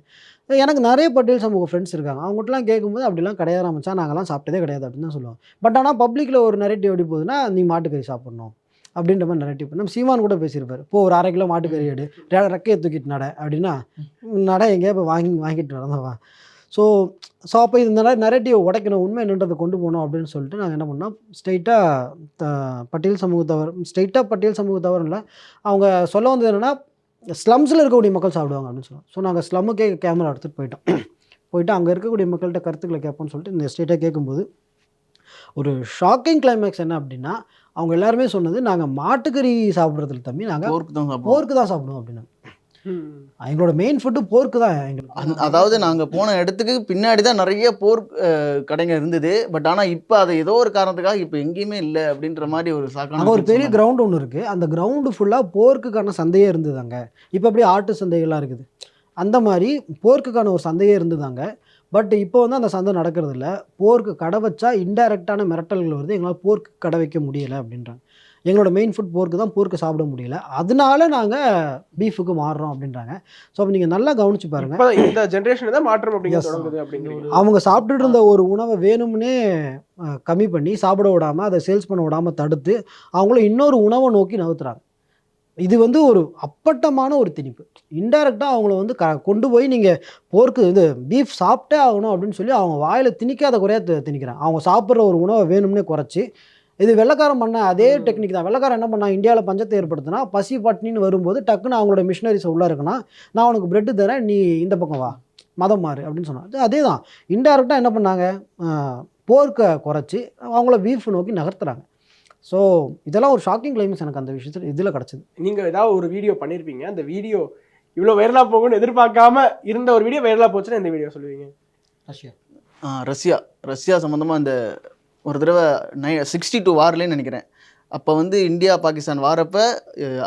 எனக்கு நிறைய பட்டியல் சமூக ஃப்ரெண்ட்ஸ் இருக்காங்க. அவங்ககிட்டலாம் கேட்கும்போது அப்படிலாம் கிடையாது மச்சான், நாங்கள்லாம் சாப்பிட்டதே கிடையாது அப்படின்னு தான் சொல்லுவாங்க. பட் ஆனால் பப்ளிக்கில் ஒரு நரேட்டிவ் எப்படி போகுதுன்னா, நீ மாட்டுக்கறி சாப்பிட்ணும் அப்படின்ற மாதிரி நரேட்டிவ். நம்ம சீமான் கூட பேசியிருப்பார். இப்போ ஒரு 1/2 கிலோ மாட்டுக்கறி எடு, ரெக்கையை தூக்கிட்டு நட அப்படின்னா, நட எங்கேயா இப்போ வாங்கிட்டு நடந்தவா. ஸோ அப்போ இந்த நரேட்டிவை உடைக்கணும், உண்மை என்னன்றதை கொண்டு போகணும் அப்படின்னு சொல்லிட்டு நாங்கள் என்ன பண்ணோம், பட்டியல் சமூகத்தவர் இல்லை, அவங்க சொல்ல வந்தது என்னென்னா, ஸ்லம்ஸில் இருக்கக்கூடிய மக்கள் சாப்பிடுவாங்க அப்படின்னு சொல்லுவாங்க. ஸோ நாங்கள் ஸ்லம்முக்கே கேமரா எடுத்துகிட்டு போயிட்டு அங்கே இருக்கக்கூடிய மக்கள்கிட்ட கருத்துக்களை கேட்போம்னு சொல்லிட்டு இந்த ஸ்டேட்டாக கேட்கும்போது ஒரு ஷாக்கிங் கிளைமேக்ஸ் என்ன அப்படின்னா, அவங்க எல்லாருமே சொன்னது, நாங்கள் மாட்டுக்கறி சாப்பிட்றதுல தம்பி, நாங்கள் போர்க்கு தான் சாப்பிடுவோம் அப்படின்னா. எங்களோட மெயின் ஃபுட்டு போர்க்கு தான் எங்களுக்கு. அதாவது நாங்கள் போன இடத்துக்கு பின்னாடி தான் நிறைய போர்க் கடைங்க இருந்தது. பட் ஆனால் இப்போ அது ஏதோ ஒரு காரணத்துக்காக இப்போ எங்கேயுமே இல்லை அப்படின்ற மாதிரி ஒரு சாக்கான. அங்கே ஒரு பெரிய கிரவுண்ட் ஒன்று இருக்குது. அந்த கிரவுண்டு ஃபுல்லாக போர்க்குக்கான சந்தையே இருந்ததுங்க. இப்போ அப்படியே ஆட்டு சந்தைகள்லாம் இருக்குது. அந்த மாதிரி போர்க்குக்கான ஒரு சந்தையே இருந்ததாங்க. பட் இப்போ வந்து அந்த சந்தை நடக்கிறது இல்லை. போர்க்கு கடை வச்சா இன்டைரக்டான மிரட்டல்கள் வருது, எங்களால் போர்க்கு கடை வைக்க முடியலை அப்படின்றாங்க. எங்களோட மெயின் ஃபுட் போர்க்கு தான், போர்க்கு சாப்பிட முடியல, அதனால நாங்கள் பீஃபுக்கு மாறுறோம் அப்படின்றாங்க. ஸோ அப்போ நீங்கள் நல்லா கவனிச்சு பாருங்கள், இந்த ஜென்ரேஷன் தான் மாற்றம் அப்படிங்கிறது. அவங்க சாப்பிட்டுட்டு இருந்த ஒரு உணவை வேணும்னே கம்மி பண்ணி சாப்பிட விடாமல், அதை சேல்ஸ் பண்ண விடாமல் தடுத்து அவங்கள இன்னொரு உணவை நோக்கி நகர்த்துறாங்க. இது வந்து ஒரு அப்பட்டமான ஒரு திணிப்பு. இன்டைரக்டாக அவங்கள வந்து கொண்டு போய் நீங்கள் போர்க்கு இது பீஃப் சாப்பிட்டே ஆகணும் அப்படின்னு சொல்லி அவங்க வாயில் திணிக்காத குறையாக திணிக்கிறாங்க. அவங்க சாப்பிட்ற ஒரு உணவை வேணும்னே குறைச்சி, இது வெள்ளைக்காரன் பண்ண அதே டெக்னிக் தான். வெள்ளைக்காரன் என்ன பண்ணா, இந்தியாவில் பஞ்சத்தை ஏற்படுத்தினா, பசி பட்டினின்னு வரும்போது டக்குன்னு அவங்களோட மிஷினரிஸை உள்ளே இருக்குன்னா, நான் உனக்கு பிரெட்டு தரேன், நீ இந்த பக்கம் வா, மதம் மாறு அப்படின்னு சொன்னாங்க. அதே தான் இன்டைரக்டாக என்ன பண்ணாங்க, போர்க்கை குறைச்சி அவங்கள பீஃப் நோக்கி நகர்த்துறாங்க. ஸோ இதெல்லாம் ஒரு ஷாக்கிங் கிளைமேக்ஸ் எனக்கு அந்த விஷயத்தில் இதில் கிடச்சிது. நீங்கள் ஏதாவது ஒரு வீடியோ பண்ணியிருப்பீங்க, அந்த வீடியோ இவ்வளோ வைரலாக போகும்னு எதிர்பார்க்காம இருந்த ஒரு வீடியோ வைரலாக போச்சுன்னா இந்த வீடியோ சொல்லுவீங்க? ரஷ்யா சம்மந்தமாக அந்த ஒரு தடவை 62 வார்லேன்னு நினைக்கிறேன். அப்போ வந்து இந்தியா பாகிஸ்தான் வாரப்போ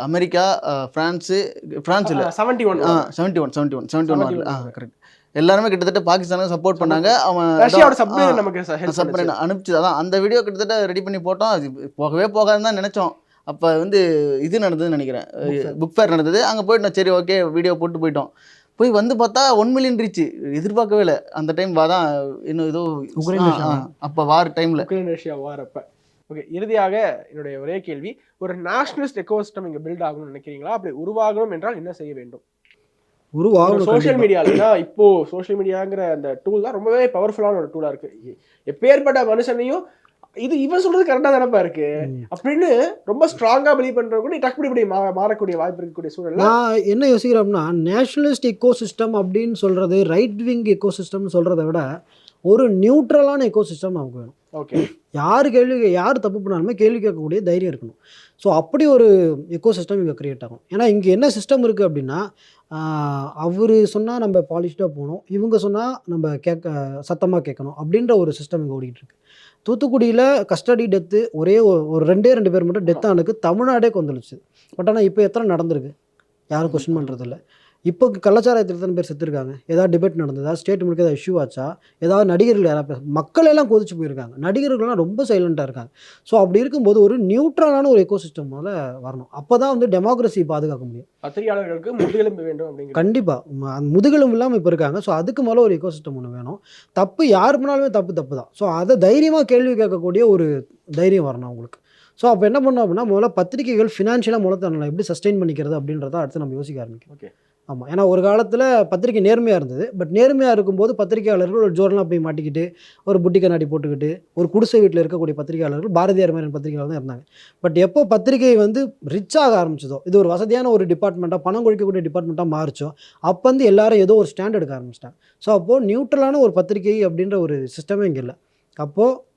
அமெரிக்கா ஃப்ரான்ஸ் இல்லை 71 வாரில் கரெக்ட், எல்லாருமே கிட்டத்தட்ட பாகிஸ்தானுக்கு சப்போர்ட் பண்ணாங்க. அவன் அனுப்பிச்சு அதான் அந்த வீடியோ கிட்டத்தட்ட ரெடி பண்ணி போட்டோம். அது போகவே போகாதுன்னு தான் நினச்சோம். அப்போ வந்து இது நடந்ததுன்னு நினைக்கிறேன், புக் ஃபேர் நடந்தது. அங்கே போயிட்டு நான் சரி ஓகே வீடியோ போட்டு போயிட்டோம். போய் வந்து பார்த்தா 1 மில்லியன் ரீச், எதிர்பார்க்கவே இல்லை. அந்த டைம் தான் இன்னும் ஏதோ அப்போ வார் டைமில், ரஷ்யா வார் அப்போ. ஓகே, இறுதியாக என்னுடைய ஒரே கேள்வி, ஒரு நேஷனலிஸ்ட் எக்கோசிஸ்டம் இங்கே பில்ட் ஆகணும்னு நினைக்கிறீங்களா? அப்படி உருவாகணும் என்றால் என்ன செய்ய வேண்டும்? சோஷியல் மீடியாவில் இப்போ சோஷியல் மீடியாங்கிற அந்த டூல் தான் ரொம்பவே பவர்ஃபுல்லான ஒரு டூலாக இருக்குது. எப்பேற்பட்ட மனுஷனையும் இது இவன் சொல்றது கரெக்டா தானப்பா இருக்கு அப்படின்னு ரொம்ப ஸ்ட்ராங்கா பிலீவ் பண்றவங்க கூட டக்கு இப்படி மாறக்கூடிய வாய்ப்பு இருக்கக்கூடிய சூழல்ல நான் என்ன யோசிக்கிறேன்னா, நேஷனலிஸ்ட் எக்கோசிஸ்டம் அப்படின்னு சொல்றது, ரைட் விங் எக்கோசிஸ்டம்னு சொல்றதை விட ஒரு நியூட்ரலான எக்கோசிஸ்டம் நமக்கு வேணும். ஓகே, யார் தப்பு பண்ணாலுமே கேள்வி கேட்கக்கூடிய தைரியம் இருக்கணும். ஸோ அப்படி ஒரு எக்கோசிஸ்டம் இங்கே கிரியேட் ஆகும். ஏன்னா இங்கே என்ன சிஸ்டம் இருக்குது அப்படின்னா, அவர் சொன்னால் நம்ம பாலிஷ்டாக போகணும், இவங்க சொன்னால் நம்ம சத்தமாக கேட்கணும் அப்படின்ற ஒரு சிஸ்டம் இங்கே ஓடிக்கிட்டு இருக்கு. தூத்துக்குடியில் கஸ்டடி டெத்து ஒரே ஒரு 2 பேர் மட்டும் டெத் ஆனதுக்கு தமிழ்நாடே கொந்தளிச்சு. பட் ஆனால் இப்போ எத்தனை நடந்திருக்கு யாரும் கொஸ்டின் பண்ணுறதில்ல. இப்போ கள்ளச்சாராயத்தில் எத்தனை பேர் செத்துருக்காங்க? ஏதாவது டிபேட் நடந்ததா? ஸ்டேட் முழுக்க ஏதாவது இஷ்யூ ஆச்சா? ஏதாவது நடிகர்கள் யாராவது மக்கள் எல்லாம் கொதிச்சு போயிருக்காங்க, நடிகர்கள்லாம் ரொம்ப சைலண்ட்டாக இருக்காங்க. ஸோ அப்படி இருக்கும்போது ஒரு நியூட்ரலான ஒரு எக்கோசிஸ்டம் மேலே வரணும். அப்போ தான் வந்து டெமோக்ரஸி பாதுகாக்க முடியும். பத்திரிகையாளர்களுக்கு முதுகெலும்பு வேண்டும் அப்படிங்கிற கண்டிப்பாக முதுகெலும்பு இல்லாமல் இப்போ இருக்காங்க. ஸோ அதுக்கு மேலே ஒரு எக்கோசிஸ்டம் ஒன்று வேணும். தப்பு யார் பண்ணாலுமே தப்பு தான். ஸோ அதை தைரியமாக கேள்வி கேட்கக்கூடிய ஒரு தைரியம் வரணும் அவங்களுக்கு. ஸோ அப்போ என்ன பண்ணோம் அப்படின்னா, முதல்ல பத்திரிகைகள் ஃபினான்ஷியலாக முதல்ல எப்படி சஸ்டெயின் பண்ணிக்கிறது அப்படின்றத அடுத்து நம்ம யோசிக்க ஆரம்பிக்கும். ஓகே, ஆமாம், ஏன்னா ஒரு காலத்தில் பத்திரிக்கை நேர்மையாக இருந்தது. பட் நேர்மையாக இருக்கும்போது பத்திரிகையாளர்கள் ஒரு ஜோரெலாம் போய் மாட்டிக்கிட்டு, ஒரு புட்டி கண்ணாடி போட்டுக்கிட்டு, ஒரு குடிசை வீட்டில் இருக்கக்கூடிய பத்திரிகையாளர்கள் பாரதியார் மாதிரி பத்திரிகையாளர் தான் இருந்தாங்க. பட் எப்போ பத்திரிகை வந்து ரிச்சாக ஆரம்பிச்சதோ, இது ஒரு வசதியான ஒரு டிபார்ட்மெண்ட்டாக, பணம் கொழிக்கக்கூடிய டிபார்ட்மெண்ட்டாக மாறிச்சோ, அப்போ வந்து எல்லாரும் ஏதோ ஒரு ஸ்டாண்ட் எடுக்க ஆரம்பிச்சிட்டாங்க. ஸோ அப்போது நியூட்ரலான ஒரு பத்திரிகை அப்படின்ற ஒரு சிஸ்டமே இங்கே இல்லை. அப்போது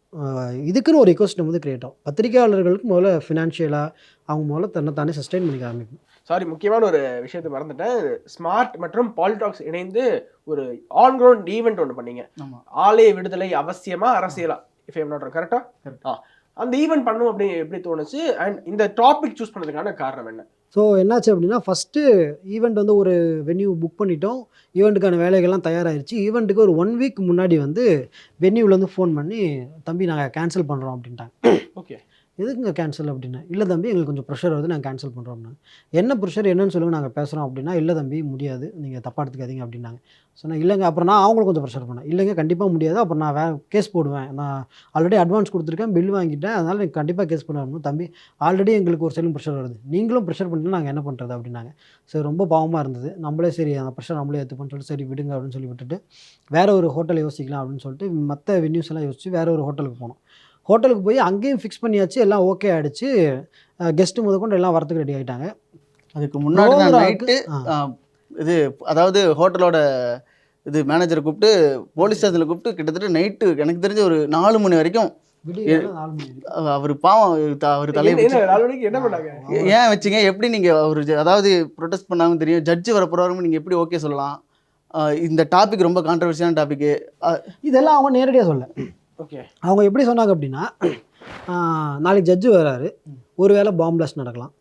இதுக்குன்னு ஒரு எக்கோசிஸ்டம் வந்து கிரியேட் ஆகும். பத்திரிகையாளர்களுக்கு முதல்ல ஃபினான்ஷியலாக அவங்க முதல்ல தன்னைத்தானே சஸ்டெயின் பண்ணிக்க ஆரம்பிக்கணும். சாரி, முக்கியமான ஒரு விஷயத்தை மறந்துட்டேன். ஸ்மார்ட் மற்றும் பாலிடாக்ஸ் இணைந்து ஒரு ஆன் கிரவுண்ட் ஈவெண்ட் ஒன்று பண்ணீங்க. ஆலய விடுதலை அவசியமா அரசியலா, இஃப் ஐ எம் நாட் கரெக்டா? அந்த ஈவெண்ட் பண்ணணும் அப்படி எப்படி தோணுச்சு? அண்ட் இந்த டாபிக் சூஸ் பண்ணதுக்கான காரணம் என்ன? ஸோ என்னாச்சு அப்படின்னா, ஃபஸ்ட்டு ஈவெண்ட் வந்து ஒரு வென்யூ புக் பண்ணிட்டோம். ஈவெண்ட்டுக்கான வேலைகள்லாம் தயாராகிருச்சு. ஈவெண்ட்டுக்கு ஒரு 1 வீக் முன்னாடி வந்து வென்யூலேருந்து ஃபோன் பண்ணி, தம்பி நாங்கள் கேன்சல் பண்ணுறோம் அப்படின்ட்டாங்க. ஓகே, எதுக்குங்க கேன்சல் அப்படின்னா, இல்லை தம்பி எங்களுக்கு கொஞ்சம் ப்ரெஷர் வருது, நாங்கள் கேன்சல் பண்ணுறோம்னா. என்ன ப்ரெஷர் என்னன்னு சொல்லுங்கள், நாங்கள் பேசுகிறோம் அப்படின்னா, இல்லை தம்பி முடியாது, நீங்கள் தப்பாக எடுத்துக்காதீங்க அப்படின்னாங்க. சொன்னேன் இல்லைங்க. அப்புறம் நான் அவங்களுக்கு கொஞ்சம் ப்ரெஷர் பண்ணேன். இல்லைங்க கண்டிப்பாக முடியாது, அப்புறம் நான் கேஸ் போடுவேன், நான் ஆல்ரெடி அட்வான்ஸ் கொடுத்துருக்கேன், பில் வாங்கிட்டேன், அதனால் எனக்கு கண்டிப்பாக கேஸ் பண்ணணும். தம்பி ஆல்ரெடி எங்களுக்கு ஒரு சைடும் ப்ரெஷர் வருது, நீங்களும் ப்ரெஷர் பண்ணிட்டு நாங்கள் என்ன பண்ணுறது அப்படின்னாங்க. சரி, ரொம்ப பாவமாக இருந்தது. நம்மளே சரி அந்த ப்ரெஷர் நம்மளே எடுத்துப்போன்னு சொல்லிட்டு சரி விடுங்க அப்படின்னு சொல்லி விட்டுட்டு, வேறு ஒரு ஹோட்டலை யோசிக்கலாம் அப்படின்னு சொல்லிட்டு மற்ற வென்யூஸ் எல்லாம் யோசிச்சு வேறு ஒரு ஹோட்டலுக்கு போனோம். ஹோட்டலுக்கு போய் அங்கேயும் ஃபிக்ஸ் பண்ணியாச்சு, எல்லாம் ஓகே ஆகிடுச்சு. கெஸ்ட்டு முதற்கொண்டு எல்லாம் வரத்துக்கு ரெடி ஆகிட்டாங்க. அதுக்கு முன்னாடி தான் நைட்டு இது, அதாவது ஹோட்டலோட இது மேனேஜரை கூப்பிட்டு போலீஸ் ஸ்டேஷனில் கூப்பிட்டு கிட்டத்தட்ட நைட்டு எனக்கு தெரிஞ்ச ஒரு 4 மணி வரைக்கும் அவர் பாவம் அவர் தலையை என்ன பண்ணாங்க? ஏன் வச்சிங்க, எப்படி நீங்கள் அவர் அதாவது ப்ரொடெஸ்ட் பண்ணாமல் தெரியும், ஜட்ஜு வர போகிறவங்க நீங்கள் எப்படி ஓகே சொல்லலாம், இந்த டாபிக் ரொம்ப கான்ட்ரவர்சியான டாபிக்கு, இதெல்லாம் அவங்க நேரடியாக சொல்ல. ஓகே, அவங்க எப்படி சொன்னாங்க அப்படின்னா, நாளைக்கு ஜட்ஜு வராரு, ஒருவேளை பாம் பிளாஸ்ட் நடக்கலாம்,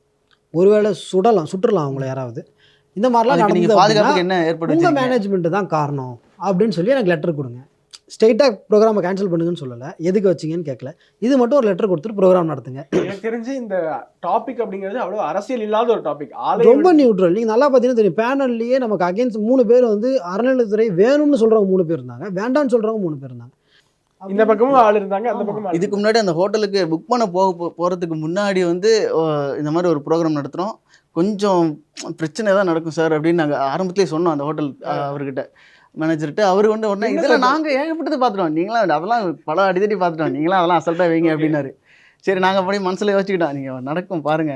ஒருவேளை சுட்டுறலாம் அவங்கள யாராவது, இந்த மாதிரிலாம் நடந்தது, பாதுகாப்புக்கு என்ன ஏற்படுது, உங்கள் மேனேஜ்மெண்ட்டு தான் காரணம் அப்படின்னு சொல்லி எனக்கு லெட்டர் கொடுங்க. ஸ்ட்ரெயிட்டாக ப்ரோக்ராமை கேன்சல் பண்ணுங்கன்னு சொல்லலை, எதுக்கு வச்சிங்கன்னு கேட்கல, இது மட்டும் ஒரு லெட்டர் கொடுத்துட்டு ப்ரோக்ராம் நடத்துங்க. எனக்கு தெரிஞ்சு இந்த டாபிக் அப்படிங்கிறது அவ்வளோ அரசியல் இல்லாத ஒரு டாபிக், ரொம்ப நியூட்ரல். நீங்கள் நல்லா பார்த்தீங்கன்னா தெரியும், பேனல்லையே நமக்கு அகேன்ஸ்ட் 3 பேர் வந்து அறநிலைத்துறை வேணும்னு சொல்கிறவங்க 3 பேர் இருந்தாங்க, வேண்டான்னு சொல்கிறவங்க 3 பேர் இருந்தாங்க. இந்த பக்கமும் ஆள் இருந்தாங்க, அந்த பக்கமும். இதுக்கு முன்னாடி அந்த ஹோட்டலுக்கு புக் பண்ண போகிறதுக்கு முன்னாடி வந்து இந்த மாதிரி ஒரு ப்ரோக்ராம் நடத்துகிறோம், கொஞ்சம் பிரச்சனை தான் நடக்கும் சார் அப்படின்னு நாங்கள் ஆரம்பத்துலேயே சொன்னோம் அந்த ஹோட்டல் அவர்கிட்ட, மேனேஜர்கிட்ட. அவர் வந்து உடனே இதெல்லாம் நாங்கள் ஏகப்பட்டது பார்த்துட்டோம், நீங்களாம் அதெல்லாம் பல அடித்தடி பார்த்துட்டோம், நீங்களாம் அதெல்லாம் அசல்ட்டாக வைங்க அப்படின்னாரு. சரி, நாங்கள் அப்படி மனசில் யோசிச்சுக்கிட்டோம், நீங்கள் நடக்கும் பாருங்க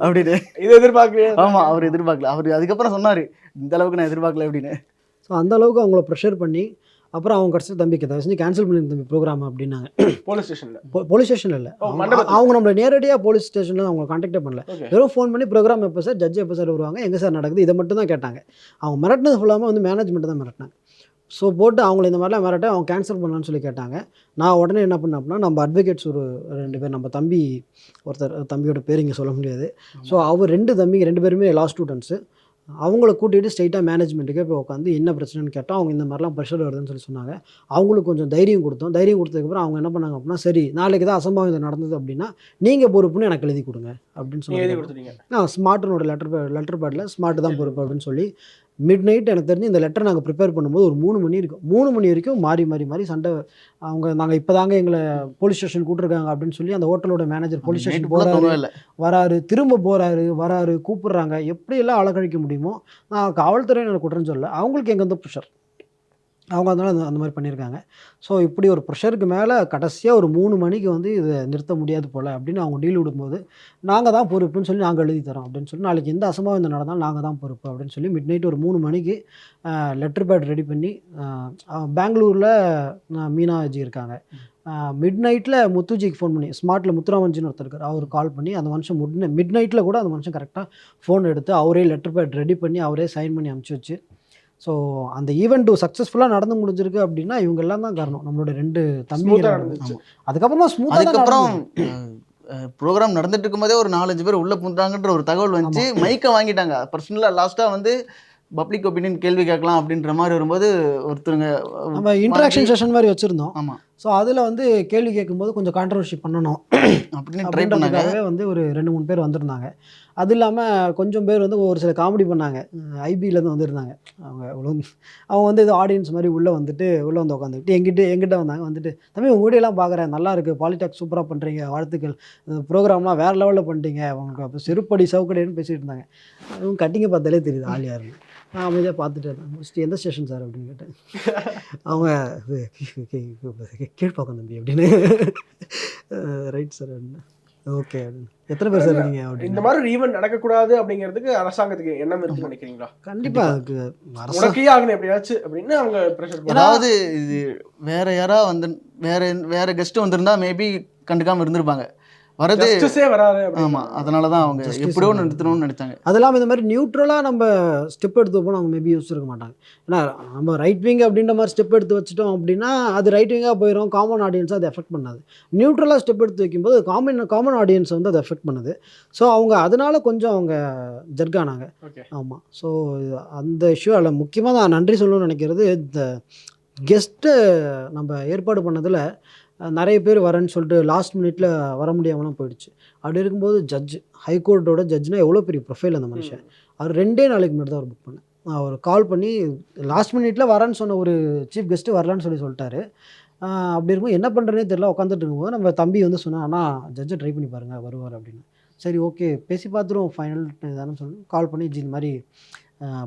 அப்படின்னு. இது எதிர்பார்க்கல. ஆமாம், அவர் எதிர்பார்க்கல. அவர் அதுக்கப்புறம் சொன்னார், இந்த அளவுக்கு நான் எதிர்பார்க்கல அப்படின்னு. ஸோ அந்த அளவுக்கு அவங்கள ப்ரெஷர் பண்ணி அப்புறம் அவங்க கடைசியில் தம்பிக்கு தயவு செஞ்சு கேன்சல் பண்ணிருந்த தம்பி ப்ரோக்ராம் அப்படின்னாங்க. போலீஸ் ஸ்டேஷனில் இல்லை, அவங்க நம்மளை நேரடியாக போலீஸ் ஸ்டேஷனில் அவங்க கான்டாக்டே பண்ணல, வெறும் ஃபோன் பண்ணி ப்ரோக்ராம் எப்போ சார், ஜட்ஜ் எப்போ சார் வருவாங்க, எங்கே சார் நடக்குது, இதை மட்டும் தான் கேட்டாங்க. அவங்க மிரட்டினது ஃபுல்லாமல் வந்து மேனேஜ்மெண்ட்டு தான் மிரட்டினாங்க. ஸோ போட்டு அவங்கள இந்த மாதிரிலாம் மிரட்ட அவங்க கேன்சல் பண்ணலான்னு சொல்லி கேட்டாங்க. நான் உடனே என்ன பண்ணேன் அப்படின்னா, நம்ம அட்வொகேட்ஸ் ஒரு 2 பேர், நம்ம தம்பி ஒருத்தர், தம்பியோட பேர் இங்கே சொல்ல முடியாது. ஸோ அவர் 2 தம்பிங்க 2 பேருமே லா ஸ்டூடெண்ட்ஸு, அவங்கள கூட்டிகிட்டு ஸ்ட்ரைட்டாக மேனேஜ்மெண்ட்டுக்கே போய் உட்காந்து என்ன பிரச்சனைன்னு கேட்டால் அவங்க இந்த மாதிரிலாம் ப்ரெஷர் வருதுன்னு சொல்லி சொன்னாங்க. அவங்களுக்கு கொஞ்சம் தைரியம் கொடுத்தோம். தைரியம் கொடுத்ததுக்கப்புறம் அவங்க என்ன பண்ணாங்க அப்படின்னா, சரி நாளைக்கு தான் அசம்பாவிதம் இது நடந்தது அப்படின்னா நீங்கள் பொறுப்புன்னு எனக்கு எழுதி கொடுங்க அப்படின்னு சொல்லி ஸ்மார்ட்டனோட லெட்டர் பேடில் ஸ்மார்ட் தான் பொறுப்பு அப்படின்னு சொல்லி மிட் நைட் எனக்கு தெரிஞ்சு இந்த லெட்டர் நாங்கள் ப்ரிப்பேர் பண்ணும்போது ஒரு 3 மணி இருக்கும். 3 மணி வரைக்கும் மாறி சண்டை. நாங்கள் இப்போ தாங்க எங்களை போலீஸ் ஸ்டேஷன் கூப்பிட்ருக்காங்க அப்படின்னு சொல்லி அந்த ஹோட்டலோட மேனேஜர் போலீஸ் ஸ்டேஷன் போகிறாரு, வராரு, திரும்ப வராரு, கூப்பிட்றாங்க. எப்படியெல்லாம் அழகழிக்க முடியுமோ, நான் காவல்துறையினர் குற்றம் சொல்ல, அவங்களுக்கு எங்கே வந்து ப்ரெஷர். அவங்க அதனால அந்த மாதிரி பண்ணியிருக்காங்க. ஸோ இப்படி ஒரு ப்ரெஷருக்கு மேலே கடைசியாக ஒரு 3 மணிக்கு வந்து இதை நிறுத்த முடியாது போல் அப்படின்னு அவங்க டீல் விடும்போது, நாங்கள் தான் பொறுப்புன்னு சொல்லி நாங்கள் எழுதி தரோம் அப்படின்னு சொல்லி, நாளைக்கு எந்த அசம்பாவிதம் நடந்தாலும் நாங்கள் தான் பொறுப்பு அப்படின்னு சொல்லி மிட் நைட் ஒரு 3 மணிக்கு லெட்டர் பேட் ரெடி பண்ணி பெங்களூரில் மீனாஜி இருக்காங்க. மிட் நைட்டில் முத்துஜிக்கு ஃபோன் பண்ணி, ஸ்மார்ட்டில் முத்துராமன்ஜின்னு ஒருத்தர் இருக்கார், அவர் கால் பண்ணி அந்த மனுஷன் மிட் நைட்டில் கூட அந்த மனுஷன் கரெக்டாக ஃபோன் எடுத்து அவரே லெட்டர் பேட் ரெடி பண்ணி அவரே சைன் பண்ணி அனுப்பிச்சி வச்சு, ஸோ அந்த ஈவெண்ட் சக்ஸஸ்ஃபுல்லாக நடந்து முடிஞ்சிருக்கு அப்படின்னா இவங்க எல்லாம் தான் காரணம். நம்மளோட 2 தம்பி நடந்துச்சு. அதுக்கப்புறமா அதுக்கப்புறம் ப்ரோக்ராம் நடந்துட்டு இருக்கும்போதே ஒரு 4-5 பேர் உள்ள புந்தாங்கன்ற ஒரு தகவல் வந்துச்சு. மைக்கை வாங்கிட்டாங்க. பர்சனலாக லாஸ்ட்டாக வந்து பப்ளிக் ஒப்பீனியன் கேள்வி கேட்கலாம் அப்படின்ற மாதிரி வரும்போது ஒருத்தருங்க நம்ம இன்ட்ராக்ஷன் செஷன் மாதிரி வச்சுருந்தோம். ஆமாம். ஸோ அதில் வந்து கேள்வி கேட்கும்போது கொஞ்சம் கான்ட்ரவர்சி பண்ணணும் அப்படின்னு ட்ரை பண்ணாங்க. வந்து ஒரு 2-3 பேர் வந்திருந்தாங்க. அது இல்லாமல் கொஞ்சம் பேர் வந்து ஒரு சில காமெடி பண்ணாங்க. ஐபியிலேருந்து வந்திருந்தாங்க. அவங்க வந்து இது ஆடியன்ஸ் மாதிரி உள்ளே வந்து உட்காந்துக்கிட்டு எங்கிட்ட வந்தாங்க. வந்துட்டு, தம்பி உங்கள் வீடியோலாம் பார்க்குறேன், நல்லா இருக்குது, பாலிடெக் சூப்பராக பண்ணுறீங்க, வாழ்த்துக்கள், ப்ரோக்ராம்லாம் வேறு லெவலில் பண்ணிட்டீங்க, உங்களுக்கு அப்போ செருப்படி சவுக்கடின்னு பேசிகிட்டு இருந்தாங்க. அவங்க கட்டிங்க பார்த்தாலே தெரியுது ஆள் யாருன்னு. நான் அமைதியாக பார்த்துட்டு இருந்தேன். முடிச்சுட்டு எந்த ஸ்டேஷன் சார் அப்படின்னு கேட்டேன். அவங்க கீழ்ப்பாக்கம் தம்பி அப்படின்னு. ரைட் சார் அப்படின்னு. ஓகே அப்படின்னு. எத்தனை பேர் சார் இருக்கீங்க அப்படின்னு. இந்த மாதிரி ஒரு ஈவெண்ட் நடக்கக்கூடாது அப்படிங்கிறதுக்கு அரசாங்கத்துக்கு எண்ணம் இருக்குன்னு நினைக்கிறீங்களா? கண்டிப்பாக அதுக்கு உனக்கே ஆகணும் எப்படியாச்சும் அப்படின்னு அவங்க ப்ரெஷர். அதாவது இது வேற யாரா வந்து வேற கெஸ்ட் வந்திருந்தா மேபி கண்டுக்காம இருந்திருப்பாங்க. வரது வராது. ஆமா, அதனால தான் அவங்க எப்படியோ நிறுத்தணும்னு நினைச்சாங்க. அது இல்லாமல் இந்த மாதிரி நியூட்ரலாக நம்ம ஸ்டெப் எடுத்து வைப்போம், அவங்க மேபி யோசிச்சிருக்க மாட்டாங்க. ஏன்னா நம்ம ரைட் விங் அப்படின்ற மாதிரி ஸ்டெப் எடுத்து வச்சுட்டோம் அப்படின்னா அது ரைட் விங்காக போயிடும், காமன் ஆடியன்ஸை அது எஃபெக்ட் பண்ணாது. நியூட்ரலாக ஸ்டெப் எடுத்து வைக்கும்போது காமன் ஆடியன்ஸ் வந்து அதை எஃபெக்ட் பண்ணுது. ஸோ அவங்க அதனால கொஞ்சம் அவங்க ஜர்கானாங்க. ஆமாம். ஸோ அந்த இஷ்யூ அதில் முக்கியமாக நான் நன்றி சொல்லணும்னு நினைக்கிறது, இந்த கெஸ்ட்டு நம்ம ஏற்பாடு பண்ணதில் நிறைய பேர் வரேன்னு சொல்லிட்டு லாஸ்ட் மினிட்ல வர முடியாமலாம் போயிடுச்சு. அப்படி இருக்கும்போது ஹைகோர்ட்டோட ஜட்ஜ்னால் எவ்வளோ பெரிய ப்ரொஃபைல் அந்த மனுஷன். அவர் 2 நாளைக்கு முன்னாடி தான் அவர் புக் பண்ணேன். அவர் கால் பண்ணி லாஸ்ட் மினிட்ல வரேன்னு சொன்ன ஒரு சீஃப் கெஸ்ட்டு வரலான்னு சொல்லிட்டாரு. அப்படி இருக்கும்போது என்ன பண்ணுறேனே தெரியல. உட்காந்துட்டு இருக்கும்போது நம்ம தம்பி வந்து சொன்னால், ஆனால் ஜட்ஜை ட்ரை பண்ணி பாருங்கள் வருவார் அப்படின்னு. சரி ஓகே பேசி பார்த்துருவோம் ஃபைனல் தானே சொல்லி கால் பண்ணி இந்த மாதிரி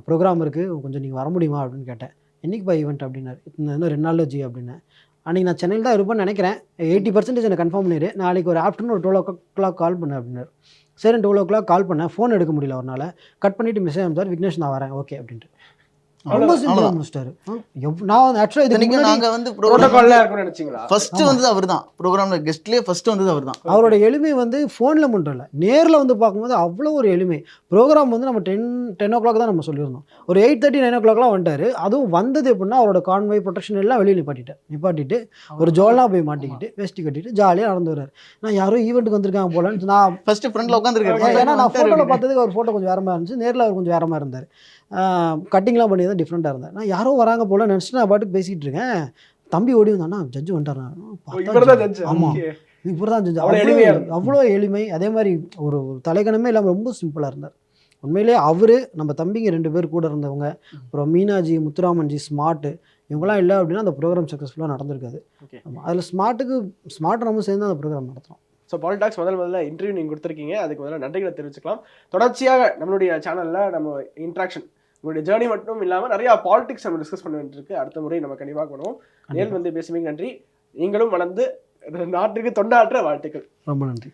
ப்ரோக்ராம் இருக்குது, கொஞ்சம் நீங்கள் வர முடியுமா அப்படின்னு கேட்டேன். என்றைக்குப்பா ஈவெண்ட் அப்படின்னாரு. இன்னும் 2 நாளில் ஜி அப்படின்னேன். அன்றைக்கி நான் சென்னையில் தான் இருப்பேன்னு நினைக்கிறேன், 80% எனக்கு கன்ஃபார்ம் பண்ணிடு, நாளைக்கு ஒரு ஆஃப்டர்நூன் ஒரு 12 o'clock கால் பண்ணேன் அப்படின்னாரு. சரி 12 o'clock கால் பண்ணேன், ஃபோன் எடுக்க முடியல ஒரு நாள். கட் பண்ணிவிட்டு மெசேஜ் அனுப்பிச்சார், விக்னேஷ் நான் வரேன் ஓகே அப்படின்ட்டு. ரொம்ப சிம்பிளாக முடிச்சிட்டாரு. நான் ஆக்சுவலாக இதுக்கு நாங்கள் வந்து ஃபர்ஸ்ட் வந்து அவர் தான் ப்ரோக்ராமில் கெஸ்ட்லேயே ஃபர்ஸ்ட் வந்தது அவர் தான். அவரோட எளிமை வந்து ஃபோனில் மட்டும் இல்லை, நேரில் வந்து பார்க்கும்போது அவ்வளோ ஒரு எளிமை. ப்ரோக்ராம் வந்து நம்ம 10 o'clock தான் நம்ம சொல்லியிருந்தோம், ஒரு 8:30 9 o'clockலாம் வந்துட்டார். அதுவும் வந்தது எப்படின்னா அவரோட கான்வாய் ப்ரொடெக்ஷன் எல்லாம் வெளியே நிப்பாட்டிட்டு ஒரு ஜோலாக போய் மாட்டிக்கிட்டு வேஷ்டி கட்டிட்டு ஜாலியாக நடந்து வர்றாரு. நான் யாரோ ஈவெண்ட்டுக்கு வந்திருக்காங்க போலன்னு நான் ஃபர்ஸ்ட் ஃப்ரெண்டில் உட்காந்துருக்கேன். ஏன்னா நான் ஃபோட்டோவில் பார்த்ததுக்கு அவர் ஃபோட்டோ கொஞ்சம் வேற மாதிரி இருந்துச்சு, நேரில் அவர் கொஞ்சம் வேற மாதிரி இருந்தார். கட்டிங்லாம் பண்ணி தான் டிஃப்ரெண்ட்டாக இருந்தேன். நான் யாரோ வராங்க போல நினச்சிட்டு நான் பாட்டுக்கு பேசிகிட்டு இருக்கேன். தம்பி ஓடி வந்தானா ஜட்ஜு வந்துட்டாரா. ஆமாம் இவர் தான் ஜட்ஜு. அவ்வளோ எளிமை. அதே மாதிரி ஒரு தலைக்கணமே இல்லாமல் ரொம்ப சிம்பிளாக இருந்தார். உண்மையிலே அவர் நம்ம தம்பிங்க 2 பேர் கூட இருந்தவங்க, அப்புறம் மீனாஜி, முத்துராமன்ஜி, ஸ்மார்ட்டு, இவங்களாம் இல்லை அப்படின்னா அந்த ப்ரோக்ராம் சக்ஸஸ்ஃபுல்லாக நடந்திருக்காது. ஆமாம், அதில் ஸ்மார்ட் நம்ம சேர்ந்து அந்த ப்ரோக்ராம் நடத்துகிறோம். ஸோ பாலிடாக்ஸ் முதல்ல இன்டர்வியூ நீங்கள் கொடுத்துருக்கீங்க, அதுக்கு முதல்ல நன்றிகளை தெரிவிச்சுக்கலாம். தொடர்ச்சியாக நம்மளுடைய சேனலில் நம்ம இன்ட்ராக்ஷன் உங்களுடைய ஜேர்னி மட்டும் இல்லாமல் நிறையா பாலிடிக்ஸ் நம்ம டிஸ்கஸ் பண்ண வேண்டியிருக்கு. அடுத்த முறை நம்ம கண்டிப்பாக பண்ணுவோம். நேரில் வந்து பேசுவீங்க. நன்றி. நீங்களும் வளர்ந்து நாட்டிற்கு தொண்டாற்ற வாழ்த்துக்கள். ரொம்ப நன்றி.